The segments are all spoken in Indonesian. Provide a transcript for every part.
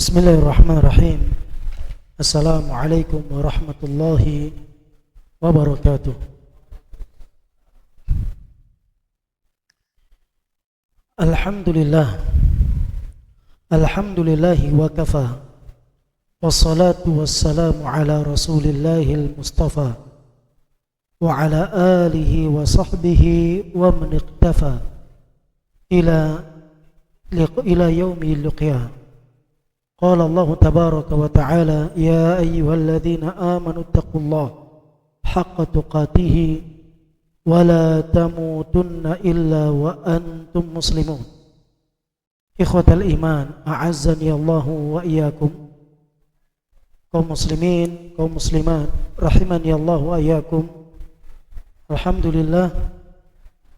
Bismillahirrahmanirrahim. Assalamualaikum warahmatullahi wabarakatuh. Alhamdulillah. Alhamdulillahi wa kafa. Wassalatu wassalamu ala rasulillahil mustafa wa ala alihi wa sahbihi wa man iqtafa ila yaumil liqiyah. قال الله تبارك وتعالى يا أيها الذين آمنوا اتقوا الله حق تقاته ولا تموتن إلا وأنتم مسلمون. إخوة الإيمان أعزني الله وإياكم. kaum muslimin, kaum muslimat rahimani Allah wa iyyakum. Alhamdulillah,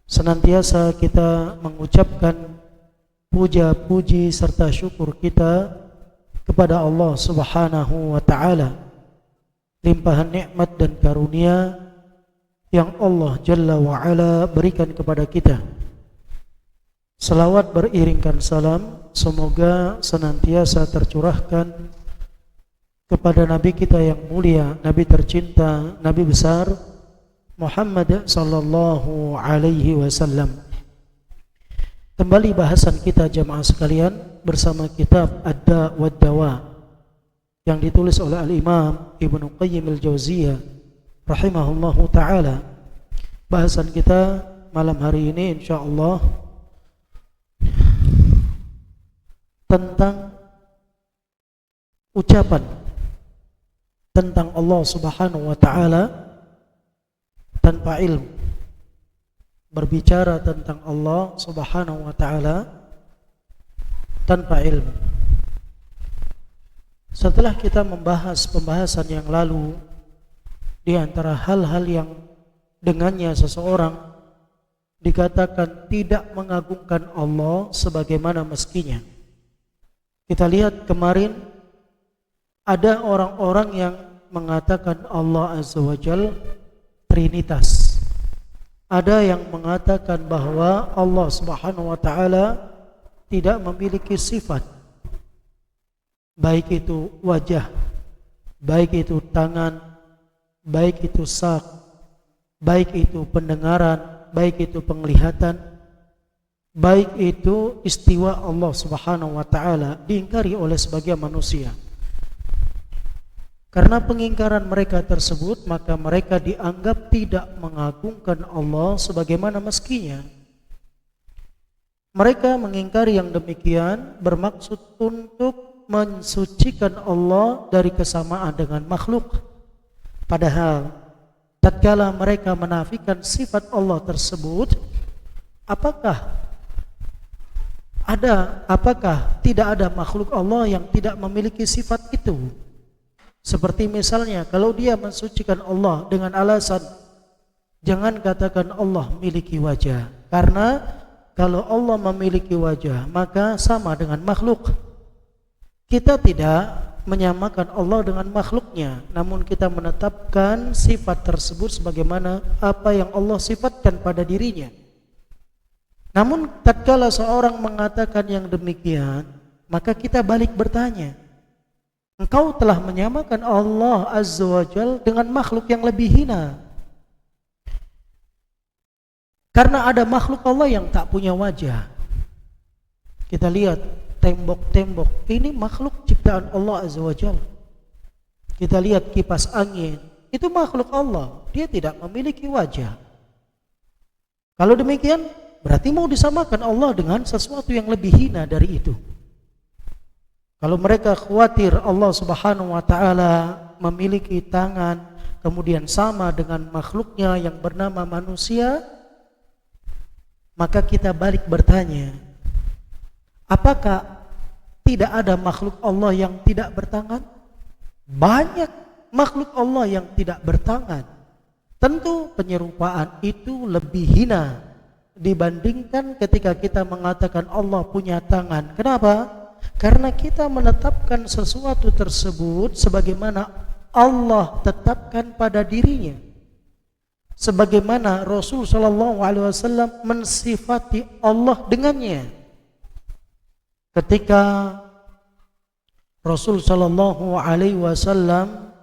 senantiasa kita mengucapkan puja-puji serta syukur kita kepada Allah Subhanahu wa ta'ala, limpahan nikmat dan karunia yang Allah Jalla wa Ala berikan kepada kita. Salawat beriringkan salam semoga senantiasa tercurahkan kepada Nabi kita yang mulia, Nabi tercinta, Nabi besar Muhammad sallallahu alaihi wasallam. Kembali bahasan kita jamaah sekalian bersama kitab Ad-Da' wad-Dawa yang ditulis oleh Al-Imam Ibnu Qayyim al-Jauziyah rahimahullahu ta'ala. Bahasan kita malam hari ini insyaallah tentang ucapan tentang Allah Subhanahu wa ta'ala tanpa ilmu. Berbicara tentang Allah Subhanahu wa ta'ala tanpa ilmu. Setelah kita membahas pembahasan yang lalu di antara hal-hal yang dengannya seseorang dikatakan tidak mengagungkan Allah sebagaimana mestinya, kita lihat kemarin ada orang-orang yang mengatakan Allah Azza wa Jalla Trinitas. Ada yang mengatakan bahwa Allah Subhanahu wa ta'ala tidak memiliki sifat, baik itu wajah, baik itu tangan, baik itu sak, baik itu pendengaran, baik itu penglihatan, baik itu istiwa Allah Subhanahu wa ta'ala diingkari oleh sebagian manusia. Karena pengingkaran mereka tersebut, maka mereka dianggap tidak mengagungkan Allah sebagaimana mestinya. Mereka mengingkari yang demikian bermaksud untuk mensucikan Allah dari kesamaan dengan makhluk. Padahal tatkala mereka menafikan sifat Allah tersebut, apakah tidak ada makhluk Allah yang tidak memiliki sifat itu? Seperti misalnya kalau dia mensucikan Allah dengan alasan jangan katakan Allah memiliki wajah, karena kalau Allah memiliki wajah maka sama dengan makhluk. Kita tidak menyamakan Allah dengan makhluknya, namun kita menetapkan sifat tersebut sebagaimana apa yang Allah sifatkan pada dirinya. Namun tatkala seorang mengatakan yang demikian, maka kita balik bertanya, engkau telah menyamakan Allah Azza wa Jalla dengan makhluk yang lebih hina. Karena ada makhluk Allah yang tak punya wajah. Kita lihat tembok-tembok, ini makhluk ciptaan Allah Azza wa Jalla. Kita lihat kipas angin, itu makhluk Allah, dia tidak memiliki wajah. Kalau demikian, berarti mau disamakan Allah dengan sesuatu yang lebih hina dari itu. Kalau mereka khawatir Allah Subhanahu wa ta'ala memiliki tangan kemudian sama dengan makhluknya yang bernama manusia, maka kita balik bertanya, apakah tidak ada makhluk Allah yang tidak bertangan? Banyak makhluk Allah yang tidak bertangan. Tentu penyerupaan itu lebih hina dibandingkan ketika kita mengatakan Allah punya tangan. Kenapa? Karena kita menetapkan sesuatu tersebut sebagaimana Allah tetapkan pada dirinya. sebagaimana Rasul sallallahu alaihi wasallam mensifati Allah dengannya. Ketika Rasul sallallahu alaihi wasallam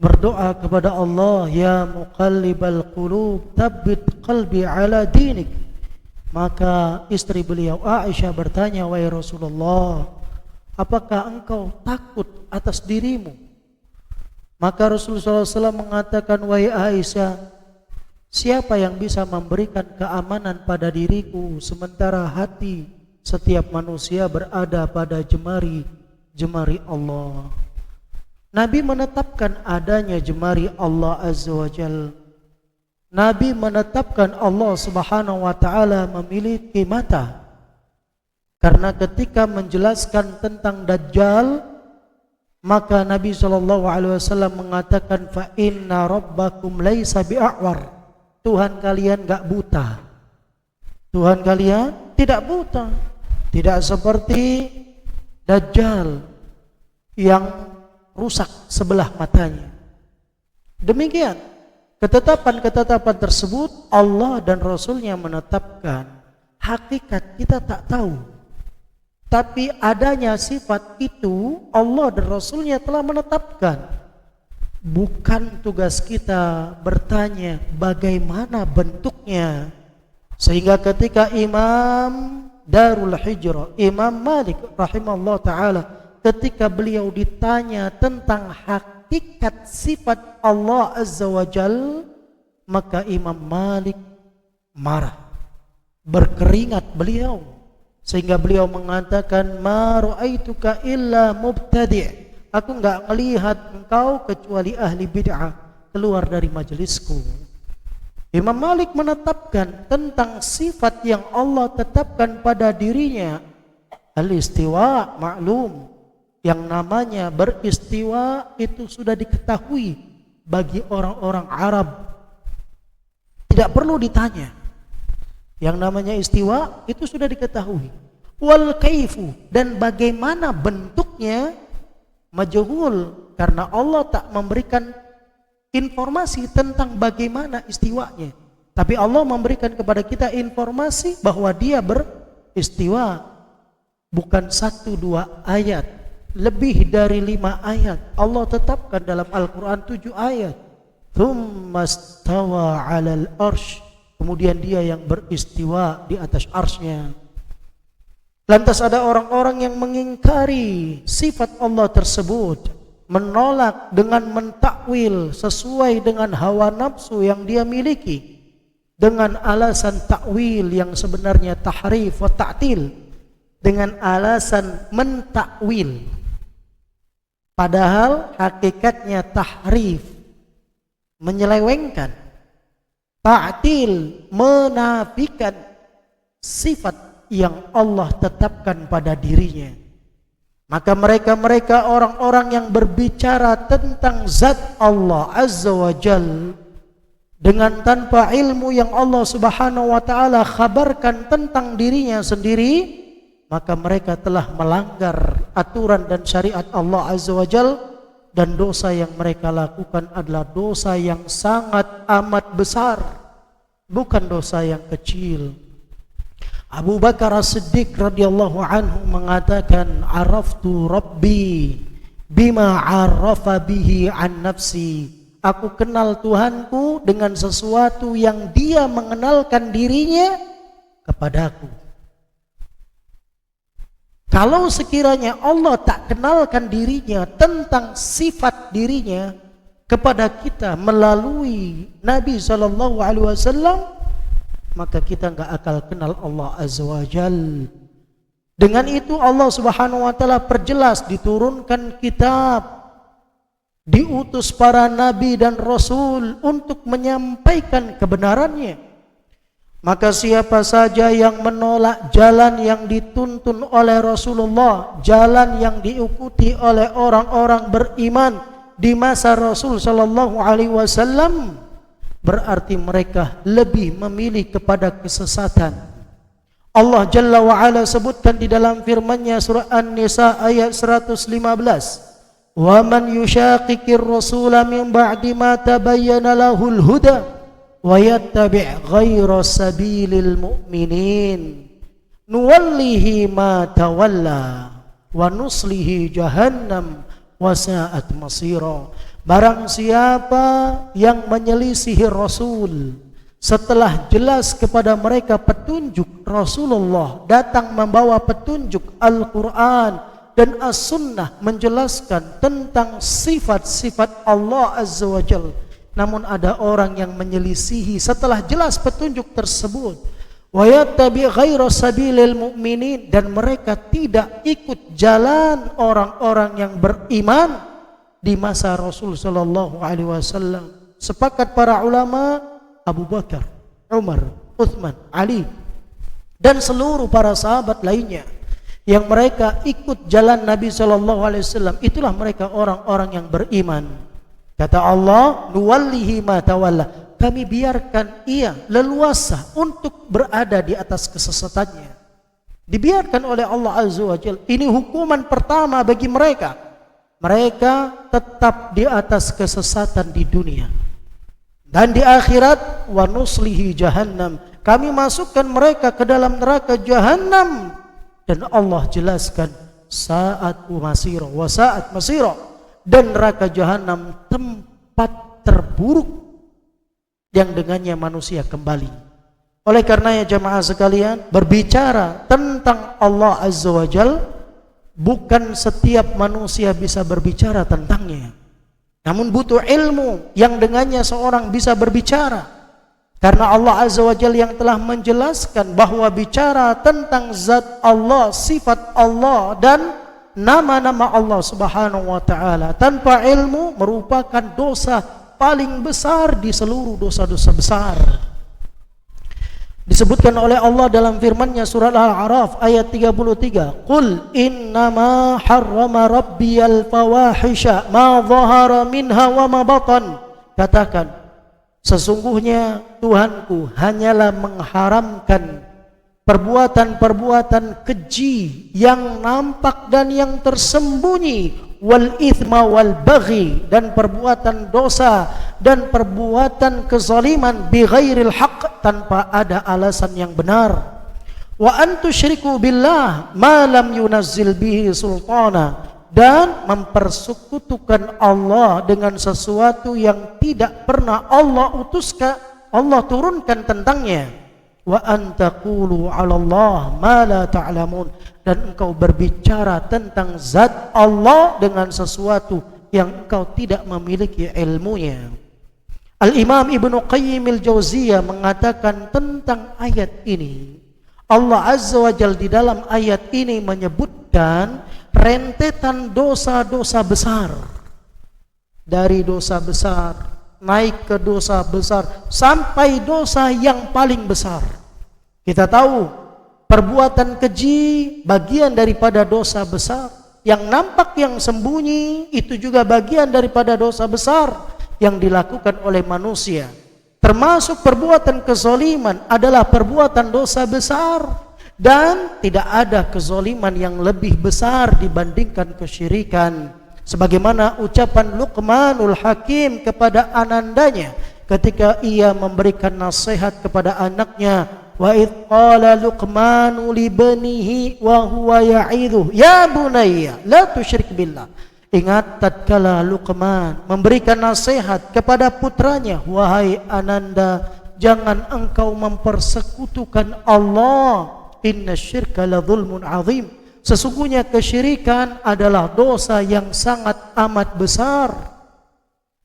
berdoa kepada Allah, ya muqallibal qulub tsabbit qalbi ala dinik. Maka istri beliau Aisyah bertanya, wahai Rasulullah, apakah engkau takut atas dirimu? Maka Rasulullah SAW mengatakan, wahai Aisyah, siapa yang bisa memberikan keamanan pada diriku sementara hati setiap manusia berada pada jemari Allah. Nabi menetapkan adanya jemari Allah Azza wa Jal. Nabi menetapkan Allah Subhanahu wa ta'ala memiliki mata. Karena ketika menjelaskan tentang Dajjal, maka Nabi SAW mengatakan, fa inna rabbakum laisa bi'a'war. Tuhan kalian enggak buta. Tuhan kalian tidak buta. Tidak seperti Dajjal yang rusak sebelah matanya. Demikian ketetapan-ketetapan tersebut Allah dan Rasulnya menetapkan. Hakikat kita tak tahu, tapi adanya sifat itu Allah dan Rasulnya telah menetapkan. Bukan tugas kita bertanya bagaimana bentuknya. Sehingga ketika Imam Darul Hijrah, Imam Malik rahimahullah ta'ala, ketika beliau ditanya tentang hakikat sifat Allah Azza wa Jal, maka Imam Malik marah, berkeringat beliau, sehingga beliau mengatakan, ma ra'aituka illa mubtadi'. Aku enggak melihat engkau kecuali ahli bid'ah keluar dari majelisku. Imam Malik menetapkan tentang sifat yang Allah tetapkan pada dirinya. Al-istiwa maklum, yang namanya beristiwa itu sudah diketahui bagi orang-orang Arab, tidak perlu ditanya. Yang namanya istiwa itu sudah diketahui. Wal kaifu, dan bagaimana bentuknya majhul, karena Allah tak memberikan informasi tentang bagaimana istiwanya. Tapi Allah memberikan kepada kita informasi bahwa dia beristiwa. Bukan 1-2 ayat, lebih dari 5 ayat Allah tetapkan dalam Al-Quran, 7 ayat. Thumma stawa 'alal arsy, kemudian dia yang beristiwa di atas arsy-Nya. Lantas ada orang-orang yang mengingkari sifat Allah tersebut, menolak dengan mentakwil sesuai dengan hawa nafsu yang dia miliki, dengan alasan takwil yang sebenarnya tahrif wa ta'til, dengan alasan mentakwil, padahal hakikatnya tahrif, menyelewengkan, ta'til, menafikan sifat yang Allah tetapkan pada dirinya. Maka mereka orang-orang yang berbicara tentang zat Allah Azza wa Jal dengan tanpa ilmu yang Allah Subhanahu wa ta'ala khabarkan tentang dirinya sendiri, maka mereka telah melanggar aturan dan syariat Allah Azza wa Jal, dan dosa yang mereka lakukan adalah dosa yang sangat amat besar, bukan dosa yang kecil. Abu Bakar As-Siddiq radhiyallahu anhu mengatakan, araftu rabbi bima arafa bihi an nafsi. Aku kenal Tuhanku dengan sesuatu yang dia mengenalkan dirinya kepadaku. Kalau sekiranya Allah tak kenalkan dirinya tentang sifat dirinya kepada kita melalui Nabi SAW, maka kita enggak akan kenal Allah Azza wa Jal. Dengan itu Allah Subhanahu wa ta'ala perjelas, diturunkan kitab, diutus para nabi dan rasul untuk menyampaikan kebenarannya. Maka siapa saja yang menolak jalan yang dituntun oleh Rasulullah, jalan yang diikuti oleh orang-orang beriman di masa Rasul sallallahu alaihi wasallam, berarti mereka lebih memilih kepada kesesatan. Allah Jalla wa Ala sebutkan di dalam firman-Nya surah An-Nisa ayat 115, "Wa man yushaqiqir rasula min ba'di ma tabayyana lahul huda wa yattabi' ghayra sabilil mu'minin nuwallihi ma tawalla wa nuslihi jahannam wa sa'at masira. Barang siapa yang menyelisihi Rasul setelah jelas kepada mereka petunjuk, Rasulullah datang membawa petunjuk Al-Quran dan As-Sunnah menjelaskan tentang sifat-sifat Allah Azza wa Jal. Namun ada orang yang menyelisihi setelah jelas petunjuk tersebut, wa yattabi ghaira sabilil mu'minin, dan mereka tidak ikut jalan orang-orang yang beriman di masa Rasul sallallahu alaihi wasallam. Sepakat para ulama, Abu Bakar, Umar, Uthman, Ali dan seluruh para sahabat lainnya yang mereka ikut jalan Nabi sallallahu alaihi wasallam, itulah mereka orang-orang yang beriman. Kata Allah, nuwallihi ma tawalla, kami biarkan ia leluasa untuk berada di atas kesesatannya. Dibiarkan oleh Allah Azza wa Jalla. Ini hukuman pertama bagi mereka. Mereka tetap di atas kesesatan di dunia, dan di akhirat wa nuslihi jahannam, kami masukkan mereka ke dalam neraka jahannam. Dan Allah jelaskan sa'at masira wa sa'at masira, dan neraka jahannam tempat terburuk yang dengannya manusia kembali. Oleh karenanya jamaah sekalian, berbicara tentang Allah Azza wa Jalla, bukan setiap manusia bisa berbicara tentangnya, namun butuh ilmu yang dengannya seorang bisa berbicara. Karena Allah Azza wa Jalla yang telah menjelaskan bahwa bicara tentang zat Allah, sifat Allah dan nama-nama Allah Subhanahu wa taala tanpa ilmu merupakan dosa paling besar di seluruh dosa-dosa besar. Disebutkan oleh Allah dalam firman-Nya surat Al-A'raf ayat 33, "Qul innama harrama rabbiyal fawahisha ma dhahara minha wa ma batan." Katakan, sesungguhnya Tuhanku hanyalah mengharamkan perbuatan-perbuatan keji yang nampak dan yang tersembunyi, wal ithma wal baghi, dan perbuatan dosa dan perbuatan kezaliman, bi ghairil haqq, tanpa ada alasan yang benar. Wa antusyriku billah ma lam yunazzil bihi sultana, dan mempersekutukan Allah dengan sesuatu yang tidak pernah Allah utuskan, Allah turunkan tentangnya. Wa antaqulu 'ala Allah ma la ta'lamun, dan engkau berbicara tentang zat Allah dengan sesuatu yang engkau tidak memiliki ilmunya. Al-Imam Ibnu Qayyim al-Jauziyah mengatakan tentang ayat ini, Allah Azza wa Jalla di dalam ayat ini menyebutkan rentetan dosa-dosa besar. Dari dosa besar naik ke dosa besar sampai dosa yang paling besar. Kita tahu perbuatan keji bagian daripada dosa besar, yang nampak yang sembunyi itu juga bagian daripada dosa besar yang dilakukan oleh manusia. Termasuk perbuatan kezaliman adalah perbuatan dosa besar, dan tidak ada kezaliman yang lebih besar dibandingkan kesyirikan. Sebagaimana ucapan Luqmanul Hakim kepada anandanya ketika ia memberikan nasihat kepada anaknya, wa idh qala Luqmanu li banihi wa huwa ya'idhu ya bunayya la tusyrik billah. Ingat tatkala Luqman memberikan nasihat kepada putranya, wahai ananda, jangan engkau mempersekutukan Allah, innasyirka la dzulmun azim, sesungguhnya kesyirikan adalah dosa yang sangat amat besar,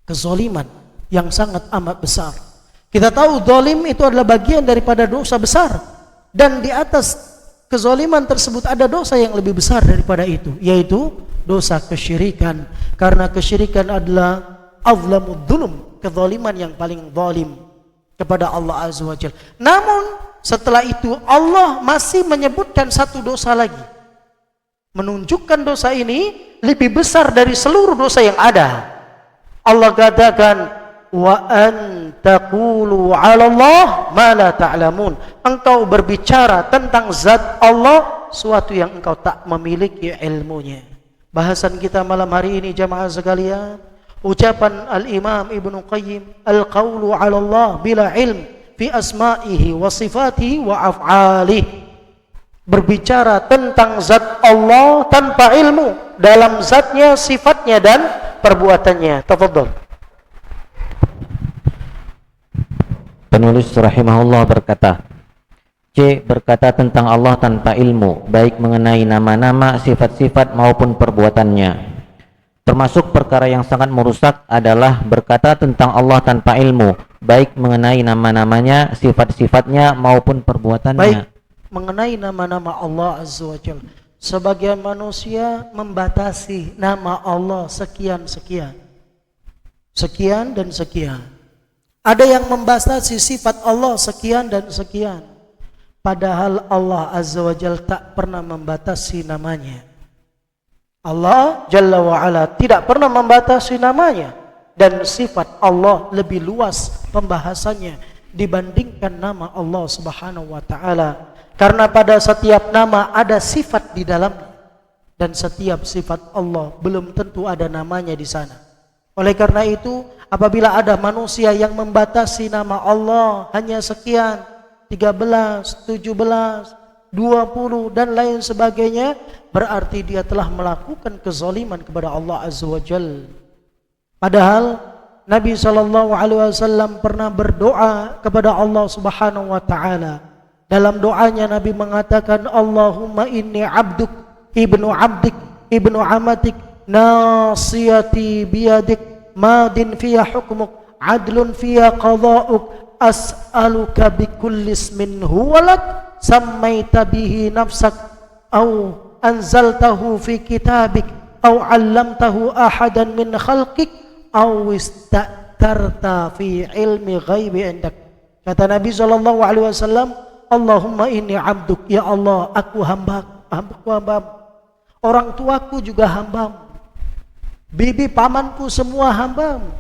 kezaliman yang sangat amat besar. Kita tahu zalim itu adalah bagian daripada dosa besar, dan di atas kezaliman tersebut ada dosa yang lebih besar daripada itu, yaitu dosa kesyirikan. Karena kesyirikan adalah azlamud dzulum, kezaliman yang paling zalim kepada Allah Azza wa Jalla. Namun setelah itu Allah masih menyebutkan satu dosa lagi, menunjukkan dosa ini lebih besar dari seluruh dosa yang ada. Allah katakan, wa an taqulu 'ala Allah ma la ta'lamun, engkau berbicara tentang zat Allah suatu yang engkau tak memiliki ilmunya. Bahasan kita malam hari ini jamaah sekalian, ucapan Al-Imam Ibnu Qayyim, al-qawlu 'ala Allah bila ilm fi asma'ihi wa sifatihi wa af'alihi. berbicara tentang zat Allah tanpa ilmu dalam zatnya, sifatnya dan perbuatannya. Tafadhol. Penulis rahimahullah berkata, C. Berkata tentang Allah tanpa ilmu, baik mengenai nama-nama, sifat-sifat maupun perbuatannya. Termasuk perkara yang sangat merusak adalah berkata tentang Allah tanpa ilmu, baik mengenai nama-namanya, sifat-sifatnya maupun perbuatannya. Baik mengenai nama-nama Allah Azza wa Jalla. Sebagian manusia membatasi nama Allah sekian-sekian, sekian dan sekian. Ada yang membatasi sifat Allah sekian dan sekian, padahal Allah Azza wa Jalla tak pernah membatasi namanya. Allah Jalla wa'ala tidak pernah membatasi namanya, dan sifat Allah lebih luas pembahasannya dibandingkan nama Allah Subhanahu wa ta'ala, karena pada setiap nama ada sifat di dalamnya, dan setiap sifat Allah belum tentu ada namanya di sana. Oleh karena itu, apabila ada manusia yang membatasi nama Allah hanya sekian, 13, 17, 20 dan lain sebagainya, berarti dia telah melakukan kezaliman kepada Allah Azza wa Jalla. Padahal Nabi SAW pernah berdoa kepada Allah Subhanahu wa ta'ala. Dalam doanya Nabi mengatakan, Allahumma inni abduk, ibnu abdik, ibnu amatik, nasiyati biyadik, madin fiya hukmuk, adlun fiya qada'uk, as'aluka bikulli ismin huwalak sammaita bihi nafsak au anzaltahu fi kitabik au 'allamtahu ahadan min khalqik au ista'tarta fi ilmi ghaibi indak. Kata Nabi SAW, Allahumma inni abduk, ya Allah, aku hambamu. Orang tuaku juga hambamu, bibi pamanku semua hambamu.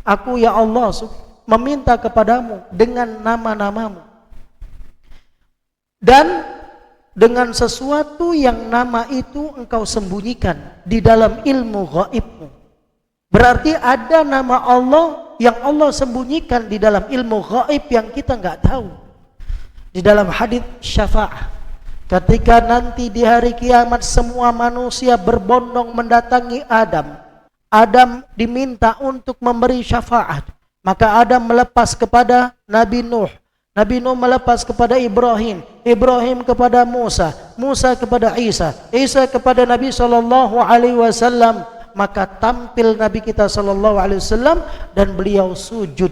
Aku ya Allah meminta kepadamu dengan nama-namamu, dan dengan sesuatu yang nama itu engkau sembunyikan di dalam ilmu gaibmu. Berarti ada nama Allah yang Allah sembunyikan di dalam ilmu gaib yang kita enggak tahu. Di dalam hadis syafaat, ketika nanti di hari kiamat semua manusia berbondong mendatangi Adam, Adam diminta untuk memberi syafaat, maka Adam melepas kepada Nabi Nuh, Nabi Nuh melepas kepada Ibrahim, Ibrahim kepada Musa, Musa kepada Isa, Isa kepada Nabi SAW. Maka tampil Nabi kita SAW dan beliau sujud.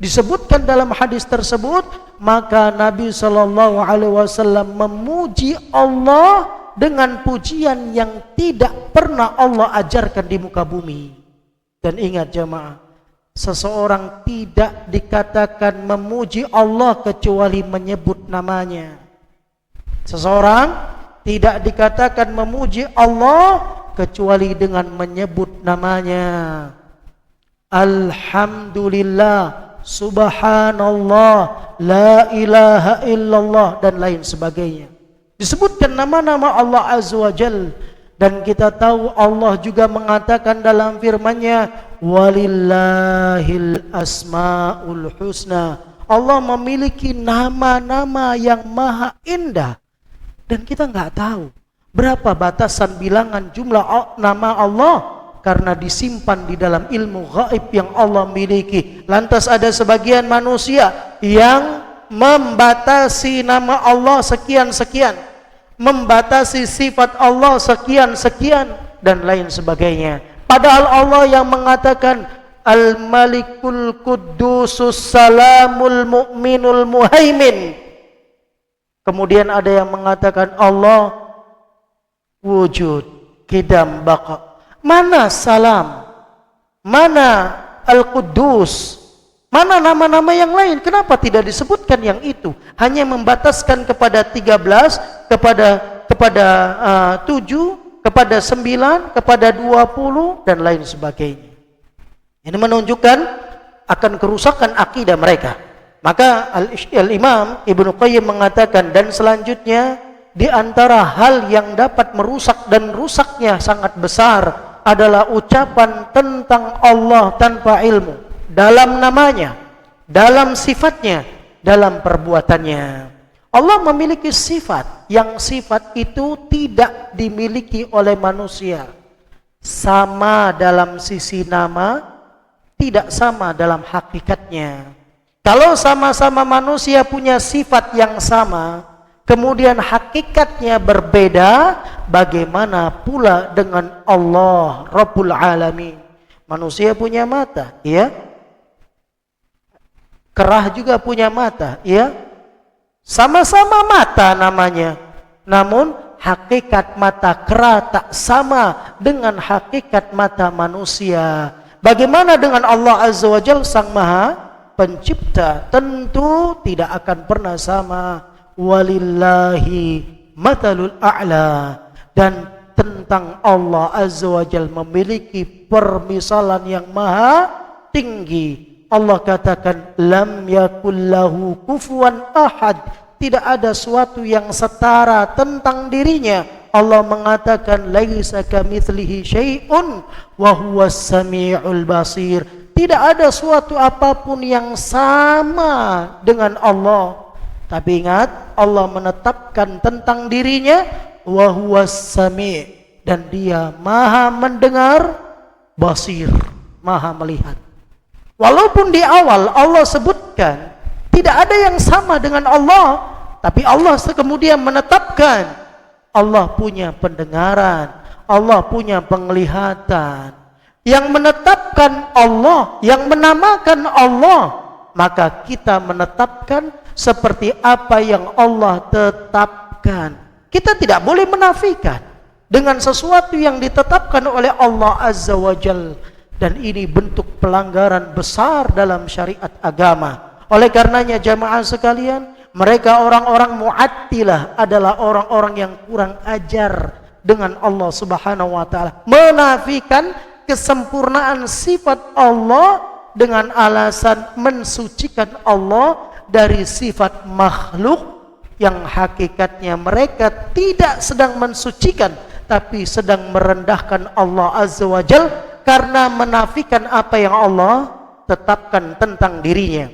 Disebutkan dalam hadis tersebut, maka Nabi SAW memuji Allah dengan pujian yang tidak pernah Allah ajarkan di muka bumi. Dan ingat jemaah, seseorang tidak dikatakan memuji Allah kecuali menyebut namanya. Seseorang tidak dikatakan memuji Allah kecuali dengan menyebut namanya. Alhamdulillah, subhanallah, la ilaha illallah dan lain sebagainya. Disebutkan nama-nama Allah Azza wa Jalla. Dan kita tahu Allah juga mengatakan dalam firman-Nya, walillahil asmaul husna. Allah memiliki nama-nama yang maha indah, dan kita enggak tahu berapa batasan bilangan jumlah nama Allah, karena disimpan di dalam ilmu gaib yang Allah miliki. Lantas ada sebagian manusia yang membatasi nama Allah sekian-sekian, membatasi sifat Allah sekian-sekian dan lain sebagainya. Padahal Allah yang mengatakan Al-Malikul Quddusus Salamul Mu'minul Muhaimin. Kemudian ada yang mengatakan Allah wujud, qidam, baqa. Mana salam? Mana Al-Quddus? Mana nama-nama yang lain? Kenapa tidak disebutkan yang itu? Hanya membataskan kepada 13, kepada 7, kepada 9, kepada 20 dan lain sebagainya. Ini menunjukkan akan kerusakan akidah mereka. Maka Al-Imam Ibnu Qayyim mengatakan, dan selanjutnya di antara hal yang dapat merusak dan rusaknya sangat besar adalah ucapan tentang Allah tanpa ilmu, dalam namanya, dalam sifatnya, dalam perbuatannya. Allah memiliki sifat yang sifat itu tidak dimiliki oleh manusia. Sama dalam sisi nama, tidak sama dalam hakikatnya. Kalau sama-sama manusia punya sifat yang sama, kemudian hakikatnya berbeda, bagaimana pula dengan Allah Rabbul Alamin? Manusia punya mata, ya. Kerah juga punya mata, ya. Sama-sama mata namanya. Namun hakikat mata kera tak sama dengan hakikat mata manusia. Bagaimana dengan Allah Azza wa Jalla Sang Maha Pencipta? Tentu tidak akan pernah sama. Walillahi matalul a'la. Dan tentang Allah Azza wa Jalla memiliki permisalan yang maha tinggi. Allah katakan lam yakul lahu kufuwan ahad. Tidak ada suatu yang setara tentang dirinya. Allah mengatakan laisa kamitslihi syai'un wa huwas samiul basir. Tidak ada suatu apapun yang sama dengan Allah. Tapi ingat, Allah menetapkan tentang dirinya wa huwas sami', dan dia maha mendengar, basir, maha melihat. Walaupun di awal Allah sebutkan tidak ada yang sama dengan Allah, tapi Allah kemudian menetapkan Allah punya pendengaran, Allah punya penglihatan. Yang menetapkan Allah, yang menamakan Allah, maka kita menetapkan seperti apa yang Allah tetapkan. Kita tidak boleh menafikan dengan sesuatu yang ditetapkan oleh Allah Azza wa Jalla. Dan ini bentuk pelanggaran besar dalam syariat agama. Oleh karenanya jamaah sekalian, mereka orang-orang Mu'attilah adalah orang-orang yang kurang ajar dengan Allah Subhanahu wa taala, menafikan kesempurnaan sifat Allah dengan alasan mensucikan Allah dari sifat makhluk yang hakikatnya mereka tidak sedang mensucikan, tapi sedang merendahkan Allah Azza wa Jalla karena menafikan apa yang Allah tetapkan tentang dirinya.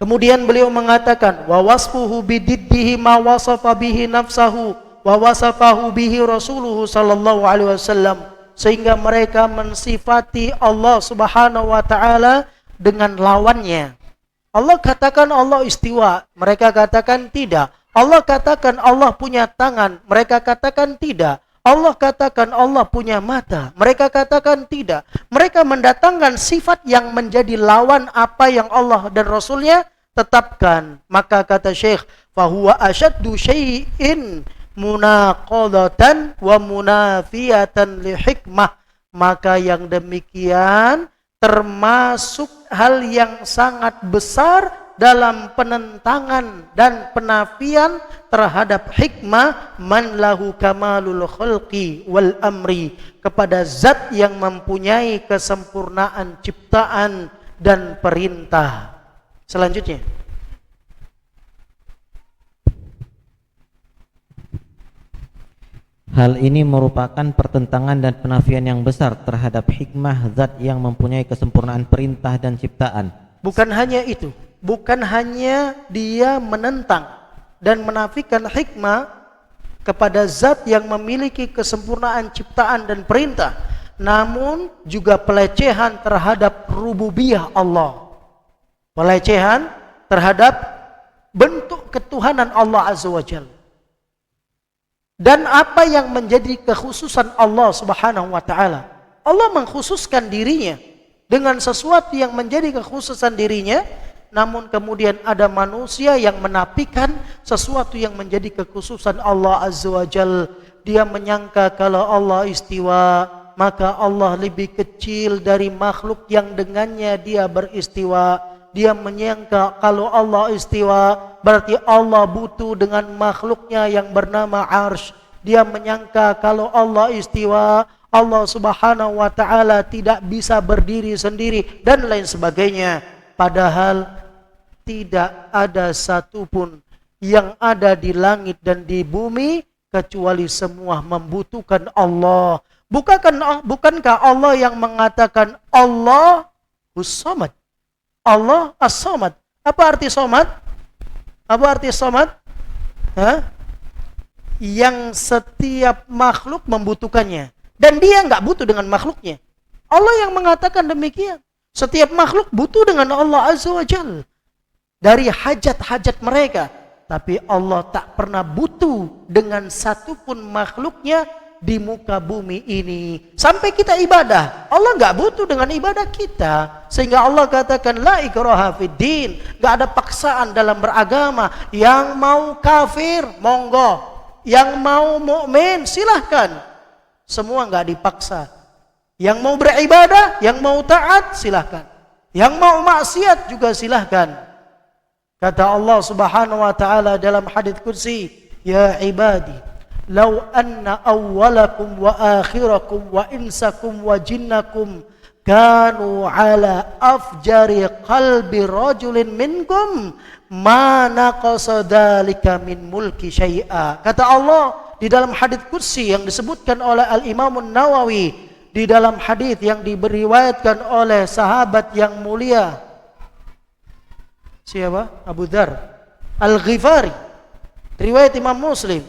Kemudian beliau mengatakan wa wasfuhu bididdihi ma wasafa bihi nafsahu wa wasafahu bihi rasuluhu sallallahu alaihi wasallam, sehingga mereka mensifati Allah Subhanahu wa taala dengan lawannya. Allah katakan Allah istiwa, mereka katakan tidak. Allah katakan Allah punya tangan, mereka katakan tidak. Allah katakan Allah punya mata, mereka katakan tidak. Mereka mendatangkan sifat yang menjadi lawan apa yang Allah dan Rasulnya tetapkan. Maka kata Syekh, fahuwa asyaddu syai'in munaqadatan wa munafiyatan li hikmah. Maka yang demikian termasuk hal yang sangat besar dalam penentangan dan penafian terhadap hikmah man lahu kamalul khalqi wal amri, kepada zat yang mempunyai kesempurnaan ciptaan dan perintah. Selanjutnya, hal ini merupakan pertentangan dan penafian yang besar terhadap hikmah zat yang mempunyai kesempurnaan perintah dan ciptaan. Bukan hanya itu, bukan hanya dia menentang dan menafikan hikmah kepada zat yang memiliki kesempurnaan ciptaan dan perintah, namun juga pelecehan terhadap rububiyah Allah, pelecehan terhadap bentuk ketuhanan Allah Azza wa Jalla. Dan apa yang menjadi kekhususan Allah Subhanahu wa taala? Allah mengkhususkan dirinya dengan sesuatu yang menjadi kekhususan dirinya, namun kemudian ada manusia yang menafikan sesuatu yang menjadi kekhususan Allah Azza wa Jalla. Dia menyangka kalau Allah istiwa, maka Allah lebih kecil dari makhluk yang dengannya dia beristiwa. Dia menyangka kalau Allah istiwa berarti Allah butuh dengan makhluknya yang bernama Arsy. Dia menyangka kalau Allah istiwa, Allah Subhanahu wa taala tidak bisa berdiri sendiri dan lain sebagainya. Padahal tidak ada satupun yang ada di langit dan di bumi kecuali semua membutuhkan Allah. Bukankah Allah yang mengatakan Allah As-Samad? Allah As-Samad. Apa arti Samad? Apa arti samad? Yang setiap makhluk membutuhkannya. Dan dia nggak butuh dengan makhluknya. Allah yang mengatakan demikian. Setiap makhluk butuh dengan Allah Azza wa Jalla. Dari hajat-hajat mereka. Tapi Allah tak pernah butuh dengan satupun makhluknya di muka bumi ini. Sampai kita ibadah. Allah nggak butuh dengan ibadah kita. Sehingga Allah katakan, la ikraha fiddin. Nggak ada paksaan dalam beragama. Yang mau kafir, monggo. Yang mau mukmin, silahkan. Semua nggak dipaksa. Yang mau beribadah, yang mau taat, silahkan. Yang mau maksiat juga silahkan. Kata Allah Subhanahu wa taala dalam hadits qudsi, ya ibadi, law anna awwalakum wa akhirakum wa insakum wa jinnakum kanu ala afjari qalbi rajulin minkum ma naqasa dzalika min mulki syai'a. Kata Allah di dalam hadits qudsi yang disebutkan oleh Al-Imam An-Nawawi, di dalam hadis yang diriwayatkan oleh sahabat yang mulia, siapa? Abu Dzar Al-Ghifari, riwayat Imam Muslim,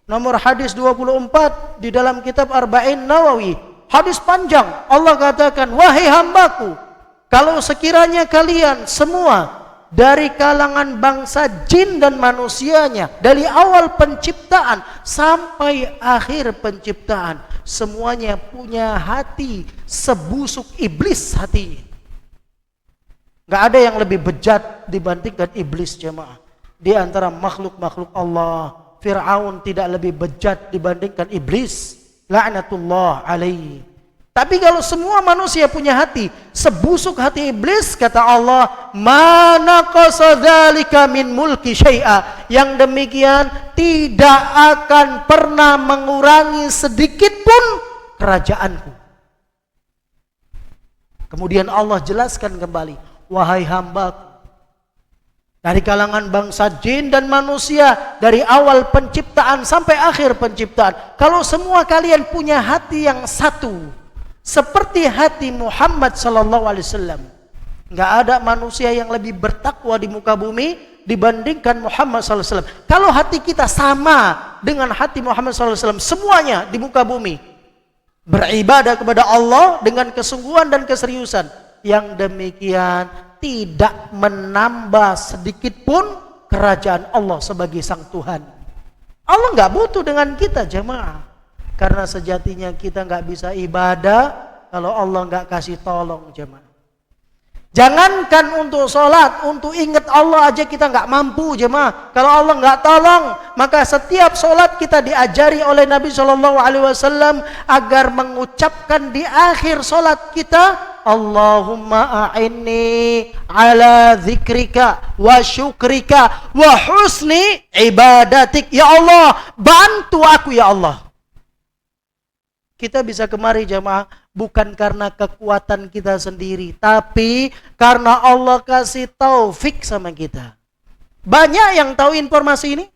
nomor hadis 24 di dalam kitab Arba'in Nawawi. Hadis panjang. Allah katakan, wahai hambaku, kalau sekiranya kalian semua dari kalangan bangsa jin dan manusianya, dari awal penciptaan sampai akhir penciptaan, semuanya punya hati sebusuk iblis hatinya. Gak ada yang lebih bejat dibandingkan iblis, jemaah. Di antara makhluk-makhluk Allah, Fir'aun tidak lebih bejat dibandingkan iblis. La'natullah alaihi. Tapi kalau semua manusia punya hati sebusuk hati iblis, kata Allah, ma naqasa dzalika min mulki syai'a. Yang demikian tidak akan pernah mengurangi sedikit pun kerajaanku. Kemudian Allah jelaskan kembali, wahai hambaku, dari kalangan bangsa jin dan manusia, dari awal penciptaan sampai akhir penciptaan, kalau semua kalian punya hati yang satu, seperti hati Muhammad sallallahu alaihi wasallam, enggak ada manusia yang lebih bertakwa di muka bumi dibandingkan Muhammad sallallahu alaihi wasallam. Kalau hati kita sama dengan hati Muhammad sallallahu alaihi wasallam, semuanya di muka bumi beribadah kepada Allah dengan kesungguhan dan keseriusan, yang demikian tidak menambah sedikit pun kerajaan Allah sebagai sang Tuhan. Allah enggak butuh dengan kita, jemaah. Karena sejatinya kita nggak bisa ibadah kalau Allah nggak kasih tolong, jemaah. Jangankan untuk sholat, untuk ingat Allah aja kita nggak mampu, jemaah. Kalau Allah nggak tolong, maka setiap sholat kita diajari oleh Nabi SAW agar mengucapkan di akhir sholat kita, Allahumma a'inni ala zikrika wa syukrika wa husni ibadatik. Ya Allah, bantu aku ya Allah. Kita bisa kemari, jemaah, bukan karena kekuatan kita sendiri, tapi karena Allah kasih taufik sama kita. Banyak yang tahu informasi ini.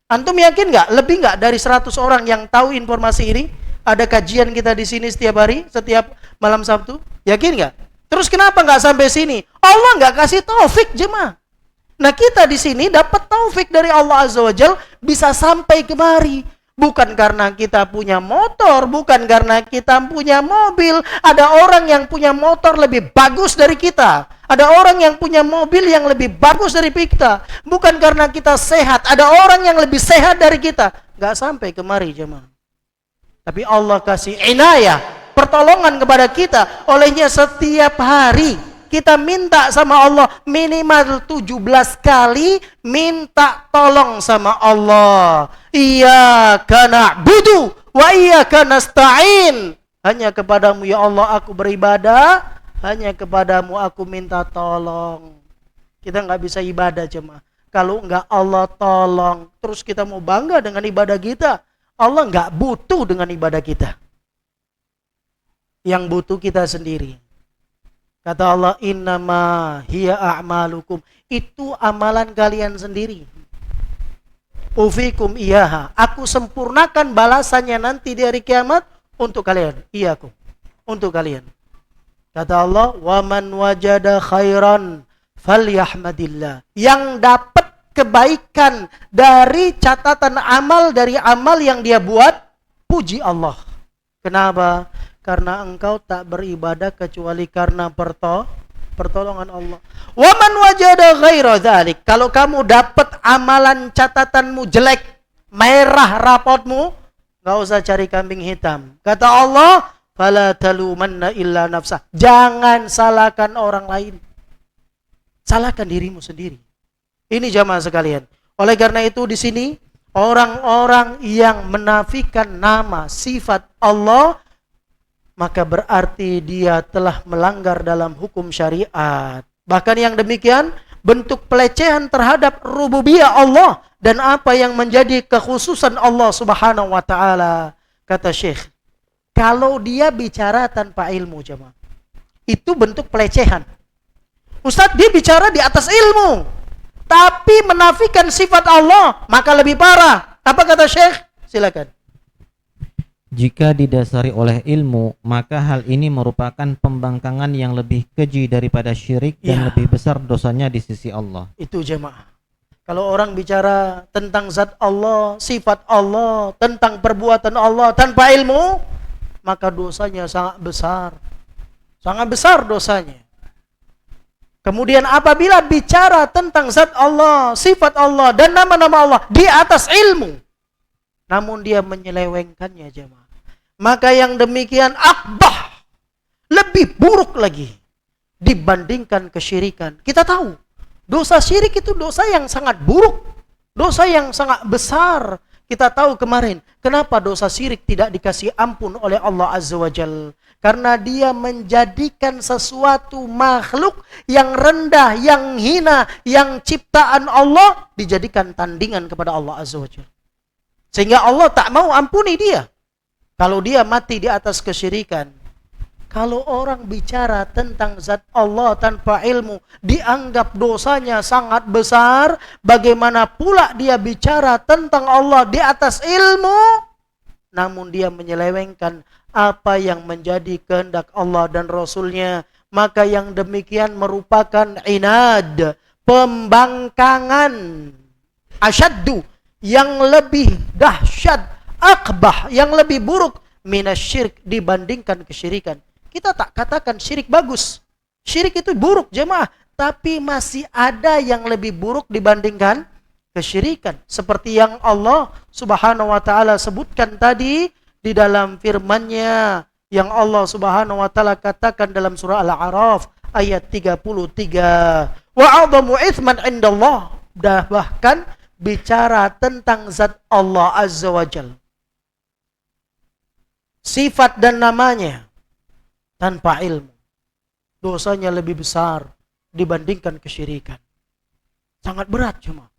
Antum yakin nggak? Lebih nggak dari 100 orang yang tahu informasi ini? Ada kajian kita di sini setiap hari, setiap malam Sabtu. Yakin nggak? Terus kenapa nggak sampai sini? Allah nggak kasih taufik, jemaah. Nah, kita di sini dapat taufik dari Allah Azza wa Jalla bisa sampai kemari. Bukan karena kita punya motor, bukan karena kita punya mobil. Ada orang yang punya motor lebih bagus dari kita. Ada orang yang punya mobil yang lebih bagus dari kita. Bukan karena kita sehat. Ada orang yang lebih sehat dari kita. Gak sampai kemari, jemaah. Tapi Allah kasih inayah, pertolongan kepada kita. Olehnya setiap hari kita minta sama Allah minimal 17 kali minta tolong sama Allah. Iyyaka na'budu wa iyyaka nasta'in. Hanya kepadamu ya Allah aku beribadah, hanya kepadamu aku minta tolong. Kita nggak bisa ibadah, jemaah kalau nggak Allah tolong. Terus kita mau bangga dengan ibadah kita. Allah nggak butuh dengan ibadah kita. Yang butuh kita sendiri. Kata Allah, innama hiya a'malukum. Itu amalan kalian sendiri. Ufikum iyaha. Aku sempurnakan balasannya nanti di hari kiamat untuk kalian. Iyakum. Untuk kalian. Kata Allah, wa man wajada khairan falyahmadillah. Yang dapat kebaikan dari catatan amal, dari amal yang dia buat, puji Allah. Kenapa? Karena engkau tak beribadah kecuali karena pertolongan Allah. Wa man wajada ghaira dzalik, kalau kamu dapat amalan catatanmu jelek, merah rapotmu, enggak usah cari kambing hitam. Kata Allah, fala talumanna illa nafsah. Jangan salahkan orang lain. Salahkan dirimu sendiri. Ini jamaah sekalian. Oleh karena itu di sini orang-orang yang menafikan nama sifat Allah, maka berarti dia telah melanggar dalam hukum syariat. Bahkan yang demikian bentuk pelecehan terhadap rububiyah Allah dan apa yang menjadi kekhususan Allah Subhanahu wa taala. Kata Syekh, kalau dia bicara tanpa ilmu, jemaah, itu bentuk pelecehan. Ustaz, dia bicara di atas ilmu, tapi menafikan sifat Allah, maka lebih parah. Apa kata Syekh? Silakan. Jika didasari oleh ilmu, maka hal ini merupakan pembangkangan yang lebih keji daripada syirik dan lebih besar dosanya di sisi Allah. Itu jemaah. Kalau orang bicara tentang zat Allah, sifat Allah, tentang perbuatan Allah tanpa ilmu, maka dosanya sangat besar. Sangat besar dosanya. Kemudian apabila bicara tentang zat Allah, sifat Allah, dan nama-nama Allah di atas ilmu, namun dia menyelewengkannya, jemaah, maka yang demikian akbah, lebih buruk lagi dibandingkan kesyirikan. Kita tahu dosa syirik itu dosa yang sangat buruk, dosa yang sangat besar. Kita tahu kemarin kenapa dosa syirik tidak dikasih ampun oleh Allah Azza wa Jalla. Karena dia menjadikan sesuatu makhluk yang rendah, yang hina, yang ciptaan Allah dijadikan tandingan kepada Allah Azza wa Jalla. Sehingga Allah tak mau ampuni dia kalau dia mati di atas kesyirikan. Kalau orang bicara tentang zat Allah tanpa ilmu, dianggap dosanya sangat besar. Bagaimana pula dia bicara tentang Allah di atas ilmu, namun dia menyelewengkan apa yang menjadi kehendak Allah dan Rasulnya. Maka yang demikian merupakan inad, pembangkangan, asyaddu, yang lebih dahsyat, akbah, yang lebih buruk minasyirik, dibandingkan kesyirikan. Kita tak katakan syirik bagus, syirik itu buruk, jemaah, tapi masih ada yang lebih buruk dibandingkan kesyirikan, seperti yang Allah Subhanahu wa taala sebutkan tadi di dalam firman-Nya, yang Allah Subhanahu wa taala katakan dalam surah Al-A'raf ayat 33, wa 'adhamu itsman 'indallah, bahkan bicara tentang zat Allah Azza wa Jalla, sifat dan namanya tanpa ilmu, dosanya lebih besar dibandingkan kesyirikan. Sangat berat cuma.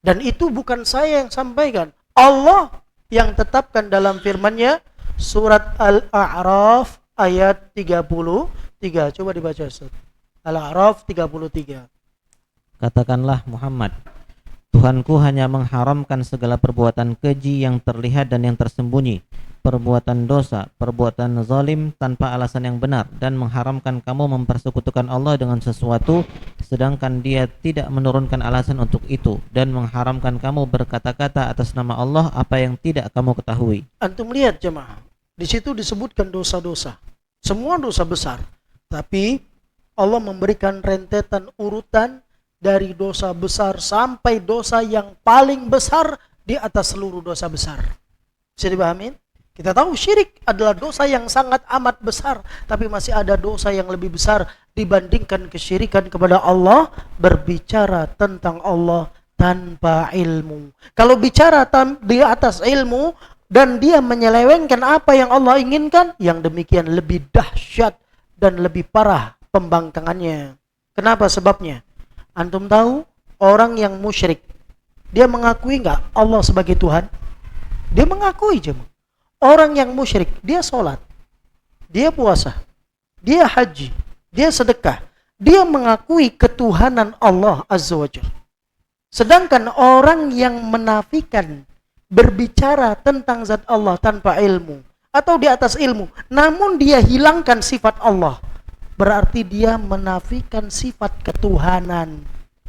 Dan itu bukan saya yang sampaikan, Allah yang tetapkan dalam firman-Nya surat Al-A'raf ayat 33. Coba dibaca Ustaz. Al-A'raf 33. Katakanlah Muhammad, Tuhanku hanya mengharamkan segala perbuatan keji yang terlihat dan yang tersembunyi, perbuatan dosa, perbuatan zalim tanpa alasan yang benar, dan mengharamkan kamu mempersekutukan Allah dengan sesuatu sedangkan Dia tidak menurunkan alasan untuk itu, dan mengharamkan kamu berkata-kata atas nama Allah apa yang tidak kamu ketahui. Antum lihat jemaah, di situ disebutkan dosa-dosa, semua dosa besar, tapi Allah memberikan rentetan urutan dari dosa besar sampai dosa yang paling besar di atas seluruh dosa besar. Bisa dipahamin? Kita tahu syirik adalah dosa yang sangat amat besar, tapi masih ada dosa yang lebih besar dibandingkan kesyirikan kepada Allah, berbicara tentang Allah tanpa ilmu. Kalau bicara di atas ilmu dan dia menyelewengkan apa yang Allah inginkan, yang demikian lebih dahsyat dan lebih parah pembangkangannya. Kenapa sebabnya? Antum tahu orang yang musyrik, dia mengakui enggak Allah sebagai Tuhan? Dia mengakui jemaah. Orang yang musyrik, dia sholat, dia puasa, dia haji, dia sedekah, dia mengakui ketuhanan Allah Azza wa Jalla. Sedangkan orang yang menafikan, berbicara tentang zat Allah tanpa ilmu atau di atas ilmu, namun dia hilangkan sifat Allah, berarti dia menafikan sifat ketuhanan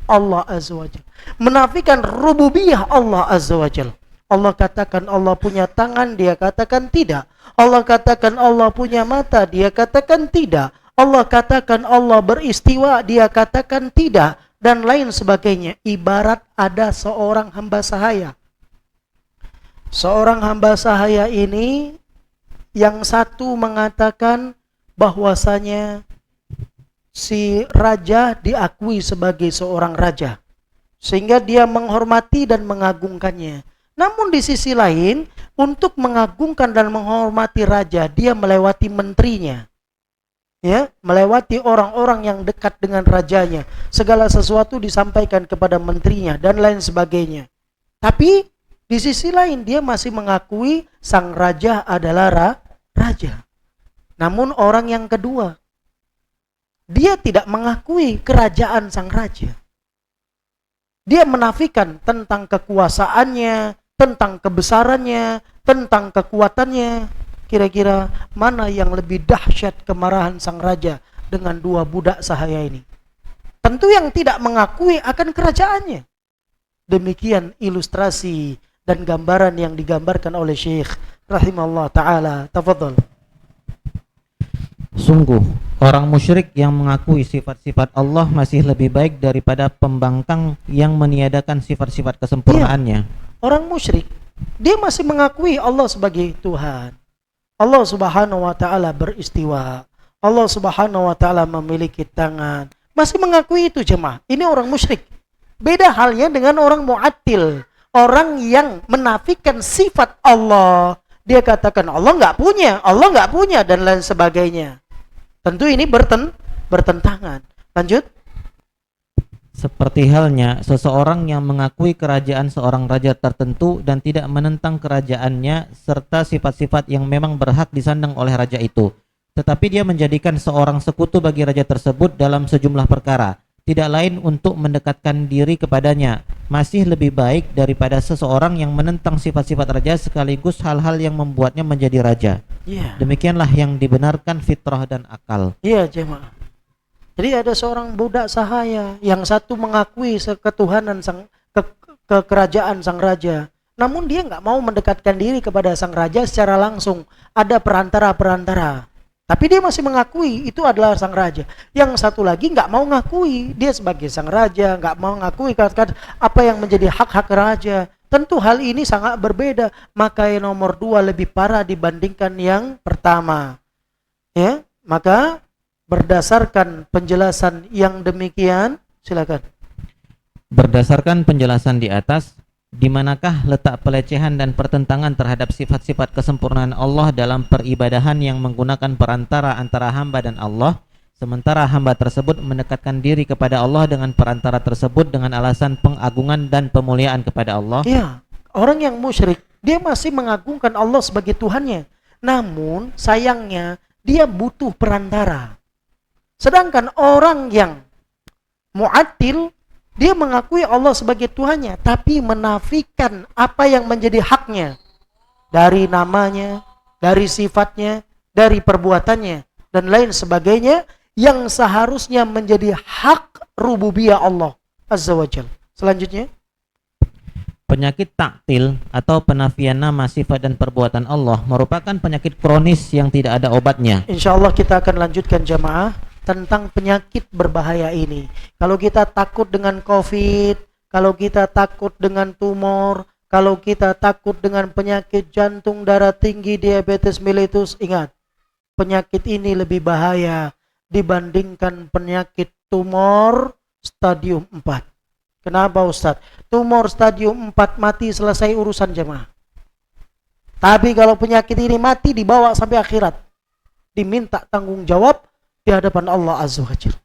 Allah Azza wa Jalla. Menafikan rububiyah Allah Azza wa Jalla. Allah katakan Allah punya tangan, dia katakan tidak. Allah katakan Allah punya mata, dia katakan tidak. Allah katakan Allah beristiwa, dia katakan tidak. Dan lain sebagainya. Ibarat ada seorang hamba sahaya. Seorang hamba sahaya ini, yang satu mengatakan bahwasanya si raja diakui sebagai seorang raja, sehingga dia menghormati dan mengagungkannya. Namun di sisi lain, untuk mengagungkan dan menghormati raja, dia melewati menterinya, ya, melewati orang-orang yang dekat dengan rajanya. Segala sesuatu disampaikan kepada menterinya dan lain sebagainya. Tapi di sisi lain dia masih mengakui sang raja adalah raja. Namun orang yang kedua, dia tidak mengakui kerajaan sang raja. Dia menafikan tentang kekuasaannya, tentang kebesarannya, tentang kekuatannya. Kira-kira mana yang lebih dahsyat kemarahan sang raja dengan dua budak sahaya ini? Tentu yang tidak mengakui akan kerajaannya. Demikian ilustrasi dan gambaran yang digambarkan oleh Syekh rahimahullah ta'ala. Tafadhal. Sungguh, orang musyrik yang mengakui sifat-sifat Allah masih lebih baik daripada pembangkang yang meniadakan sifat-sifat kesempurnaannya. Orang musyrik, dia masih mengakui Allah sebagai Tuhan. Allah subhanahu wa ta'ala beristiwa. Allah subhanahu wa ta'ala memiliki tangan. Masih mengakui itu jemaah. Ini orang musyrik. Beda halnya dengan orang mu'attil. Orang yang menafikan sifat Allah. Dia katakan Allah nggak punya, dan lain sebagainya. Tentu ini bertentangan. Lanjut. Seperti halnya seseorang yang mengakui kerajaan seorang raja tertentu dan tidak menentang kerajaannya serta sifat-sifat yang memang berhak disandang oleh raja itu. Tetapi dia menjadikan seorang sekutu bagi raja tersebut dalam sejumlah perkara. Tidak lain untuk mendekatkan diri kepadanya. Masih lebih baik daripada seseorang yang menentang sifat-sifat raja sekaligus hal-hal yang membuatnya menjadi raja. Demikianlah yang dibenarkan fitrah dan akal. Iya jemaah. Jadi ada seorang budak sahaya yang satu mengakui ketuhanan kekerajaan sang raja. Namun dia nggak mau mendekatkan diri kepada sang raja secara langsung. Ada perantara-perantara. Tapi dia masih mengakui itu adalah sang raja. Yang satu lagi nggak mau ngakui dia sebagai sang raja, nggak mau ngakui kata-kata apa yang menjadi hak-hak raja. Tentu hal ini sangat berbeda. Maka yang nomor dua lebih parah dibandingkan yang pertama. Ya, maka berdasarkan penjelasan yang demikian, silakan. Berdasarkan penjelasan di atas, di manakah letak pelecehan dan pertentangan terhadap sifat-sifat kesempurnaan Allah dalam peribadahan yang menggunakan perantara antara hamba dan Allah, sementara hamba tersebut mendekatkan diri kepada Allah dengan perantara tersebut dengan alasan pengagungan dan pemuliaan kepada Allah? Ya, orang yang musyrik, dia masih mengagungkan Allah sebagai Tuhannya. Namun, sayangnya, dia butuh perantara. Sedangkan orang yang mu'attil, dia mengakui Allah sebagai Tuhannya, tapi menafikan apa yang menjadi haknya. Dari namanya, dari sifatnya, dari perbuatannya, dan lain sebagainya, yang seharusnya menjadi hak rububiyah Allah Azza wa Jalla. Selanjutnya. Penyakit taktil atau penafian nama, sifat, dan perbuatan Allah merupakan penyakit kronis yang tidak ada obatnya. Insya Allah kita akan lanjutkan jamaah tentang penyakit berbahaya ini. Kalau kita takut dengan COVID, kalau kita takut dengan tumor, kalau kita takut dengan penyakit jantung, darah tinggi, diabetes mellitus, ingat, penyakit ini lebih bahaya dibandingkan penyakit tumor stadium 4. Kenapa Ustaz? Tumor stadium 4 mati, selesai urusan jemaah. Tapi kalau penyakit ini mati, dibawa sampai akhirat, diminta tanggung jawab di hadapan Allah Azza wa Jalla.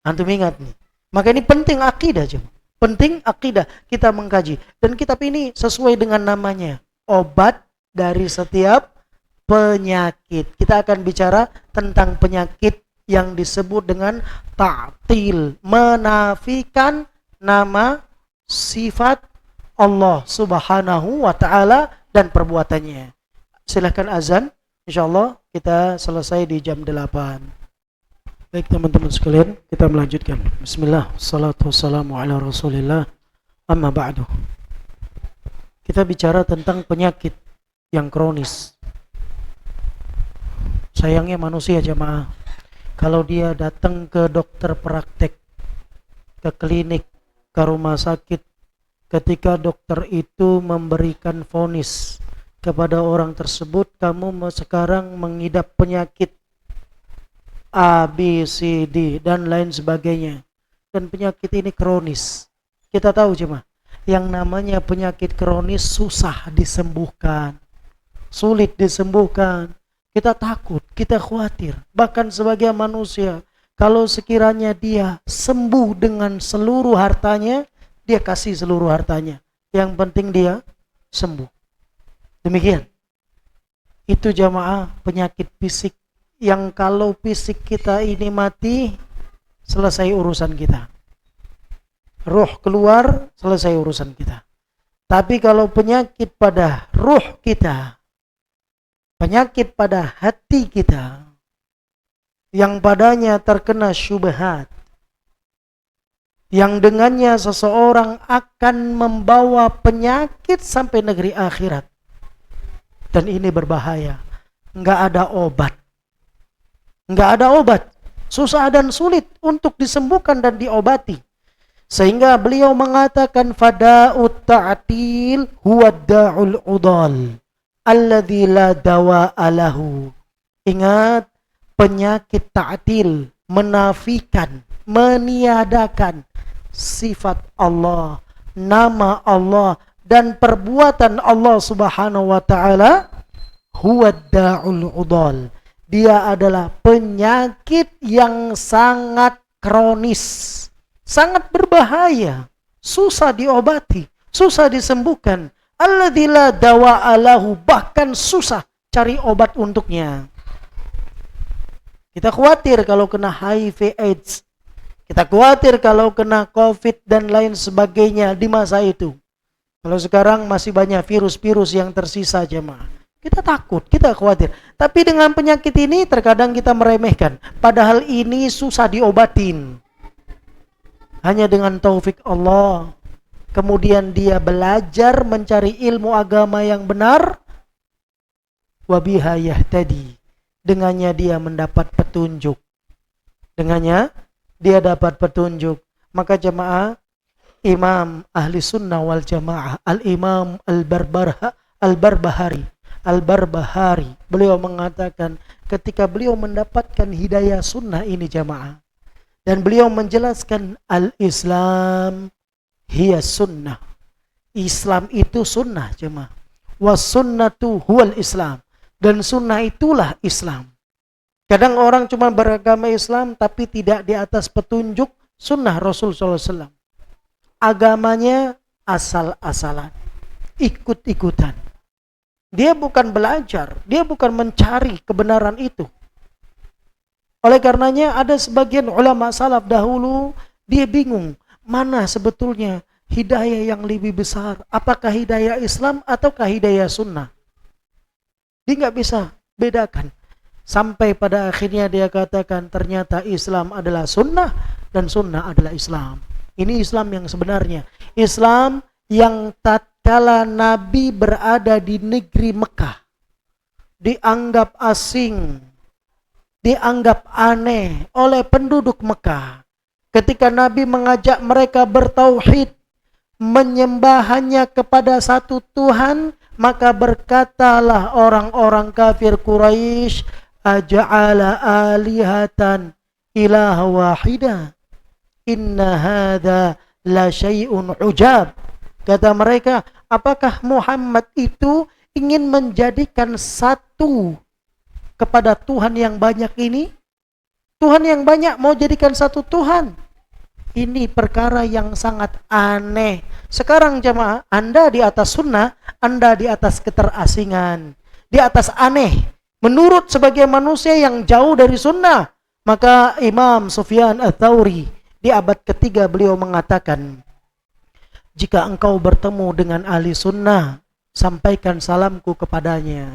Antum ingat nih. Maka ini penting akidah jemaah. Penting akidah kita mengkaji. Dan kitab ini sesuai dengan namanya, obat dari setiap penyakit. Kita akan bicara tentang penyakit yang disebut dengan ta'til, menafikan nama, sifat Allah Subhanahu wa ta'ala dan perbuatannya. Silahkan azan. Insyaallah kita selesai di jam 8. Baik teman-teman sekalian, kita melanjutkan. Bismillah, salatu wassalamu ala rasulillah Amma ba'du. Kita bicara tentang penyakit yang kronis. Sayangnya manusia jemaah, kalau dia datang ke dokter praktek, ke klinik, ke rumah sakit, ketika dokter itu memberikan vonis kepada orang tersebut, kamu sekarang mengidap penyakit A, B, C, D dan lain sebagainya, dan penyakit ini kronis. Kita tahu cuma yang namanya penyakit kronis susah disembuhkan, sulit disembuhkan. Kita takut, kita khawatir. Bahkan sebagai manusia, kalau sekiranya dia sembuh dengan seluruh hartanya, dia kasih seluruh hartanya. Yang penting dia sembuh. Demikian. Itu jamaah penyakit fisik yang kalau fisik kita ini mati, selesai urusan kita. Ruh keluar, selesai urusan kita. Tapi kalau penyakit pada ruh kita, penyakit pada hati kita, yang padanya terkena syubhat, yang dengannya seseorang akan membawa penyakit sampai negeri akhirat, dan ini berbahaya. Nggak ada obat, susah dan sulit untuk disembuhkan dan diobati. Sehingga beliau mengatakan fada'ut ta'til huwa da'ul udal alladzi la dawa'a lahu. Ingat, penyakit ta'til, menafikan, meniadakan sifat Allah, nama Allah dan perbuatan Allah Subhanahu wa taala, huwa da'ul udal. Dia adalah penyakit yang sangat kronis, sangat berbahaya, susah diobati, susah disembuhkan. Alladzi la dawa'a lahu, bahkan susah cari obat untuknya. Kita khawatir kalau kena HIV AIDS. Kita khawatir kalau kena COVID dan lain sebagainya di masa itu. Kalau sekarang masih banyak virus-virus yang tersisa jemaah. Kita takut, kita khawatir. Tapi dengan penyakit ini terkadang kita meremehkan. Padahal ini susah diobatin. Hanya dengan taufik Allah. Kemudian dia belajar mencari ilmu agama yang benar. Wabiha yahtadi. Dengannya dia mendapat petunjuk. Dengannya dia dapat petunjuk. Maka jemaah, Imam Ahli Sunnah wal Jamaah, Al-Imam Al-Barbahari, beliau mengatakan ketika beliau mendapatkan hidayah sunnah ini jamaah, dan beliau menjelaskan al-Islam hiya sunnah. Islam itu sunnah jemaah. Was sunnatu huwal Islam. Dan sunnah itulah Islam. Kadang orang cuma beragama Islam tapi tidak di atas petunjuk sunnah Rasul SAW. Agamanya asal-asalan, ikut-ikutan. Dia bukan belajar, dia bukan mencari kebenaran itu. Oleh karenanya ada sebagian ulama salaf dahulu, dia bingung mana sebetulnya hidayah yang lebih besar, apakah hidayah Islam ataukah hidayah sunnah. Dia nggak bisa bedakan. Sampai pada akhirnya dia katakan ternyata Islam adalah sunnah dan sunnah adalah Islam. Ini Islam yang sebenarnya. Islam yang tatkala Nabi berada di negeri Mekah, dianggap asing, dianggap aneh oleh penduduk Mekah. Ketika Nabi mengajak mereka bertauhid, menyembah hanya kepada satu Tuhan, maka berkatalah orang-orang kafir Quraisy, aja'ala alihatan ilaha wahida, inna hadha la syai'un ujab. Kata mereka, apakah Muhammad itu ingin menjadikan satu kepada Tuhan yang banyak ini? Tuhan yang banyak mau jadikan satu Tuhan. Ini perkara yang sangat aneh. Sekarang jemaah, Anda di atas sunnah, Anda di atas keterasingan, di atas aneh. Menurut sebagai manusia yang jauh dari sunnah. Maka Imam Sufyan Ats-Tsauri di abad ketiga beliau mengatakan, jika engkau bertemu dengan ahli sunnah, sampaikan salamku kepadanya.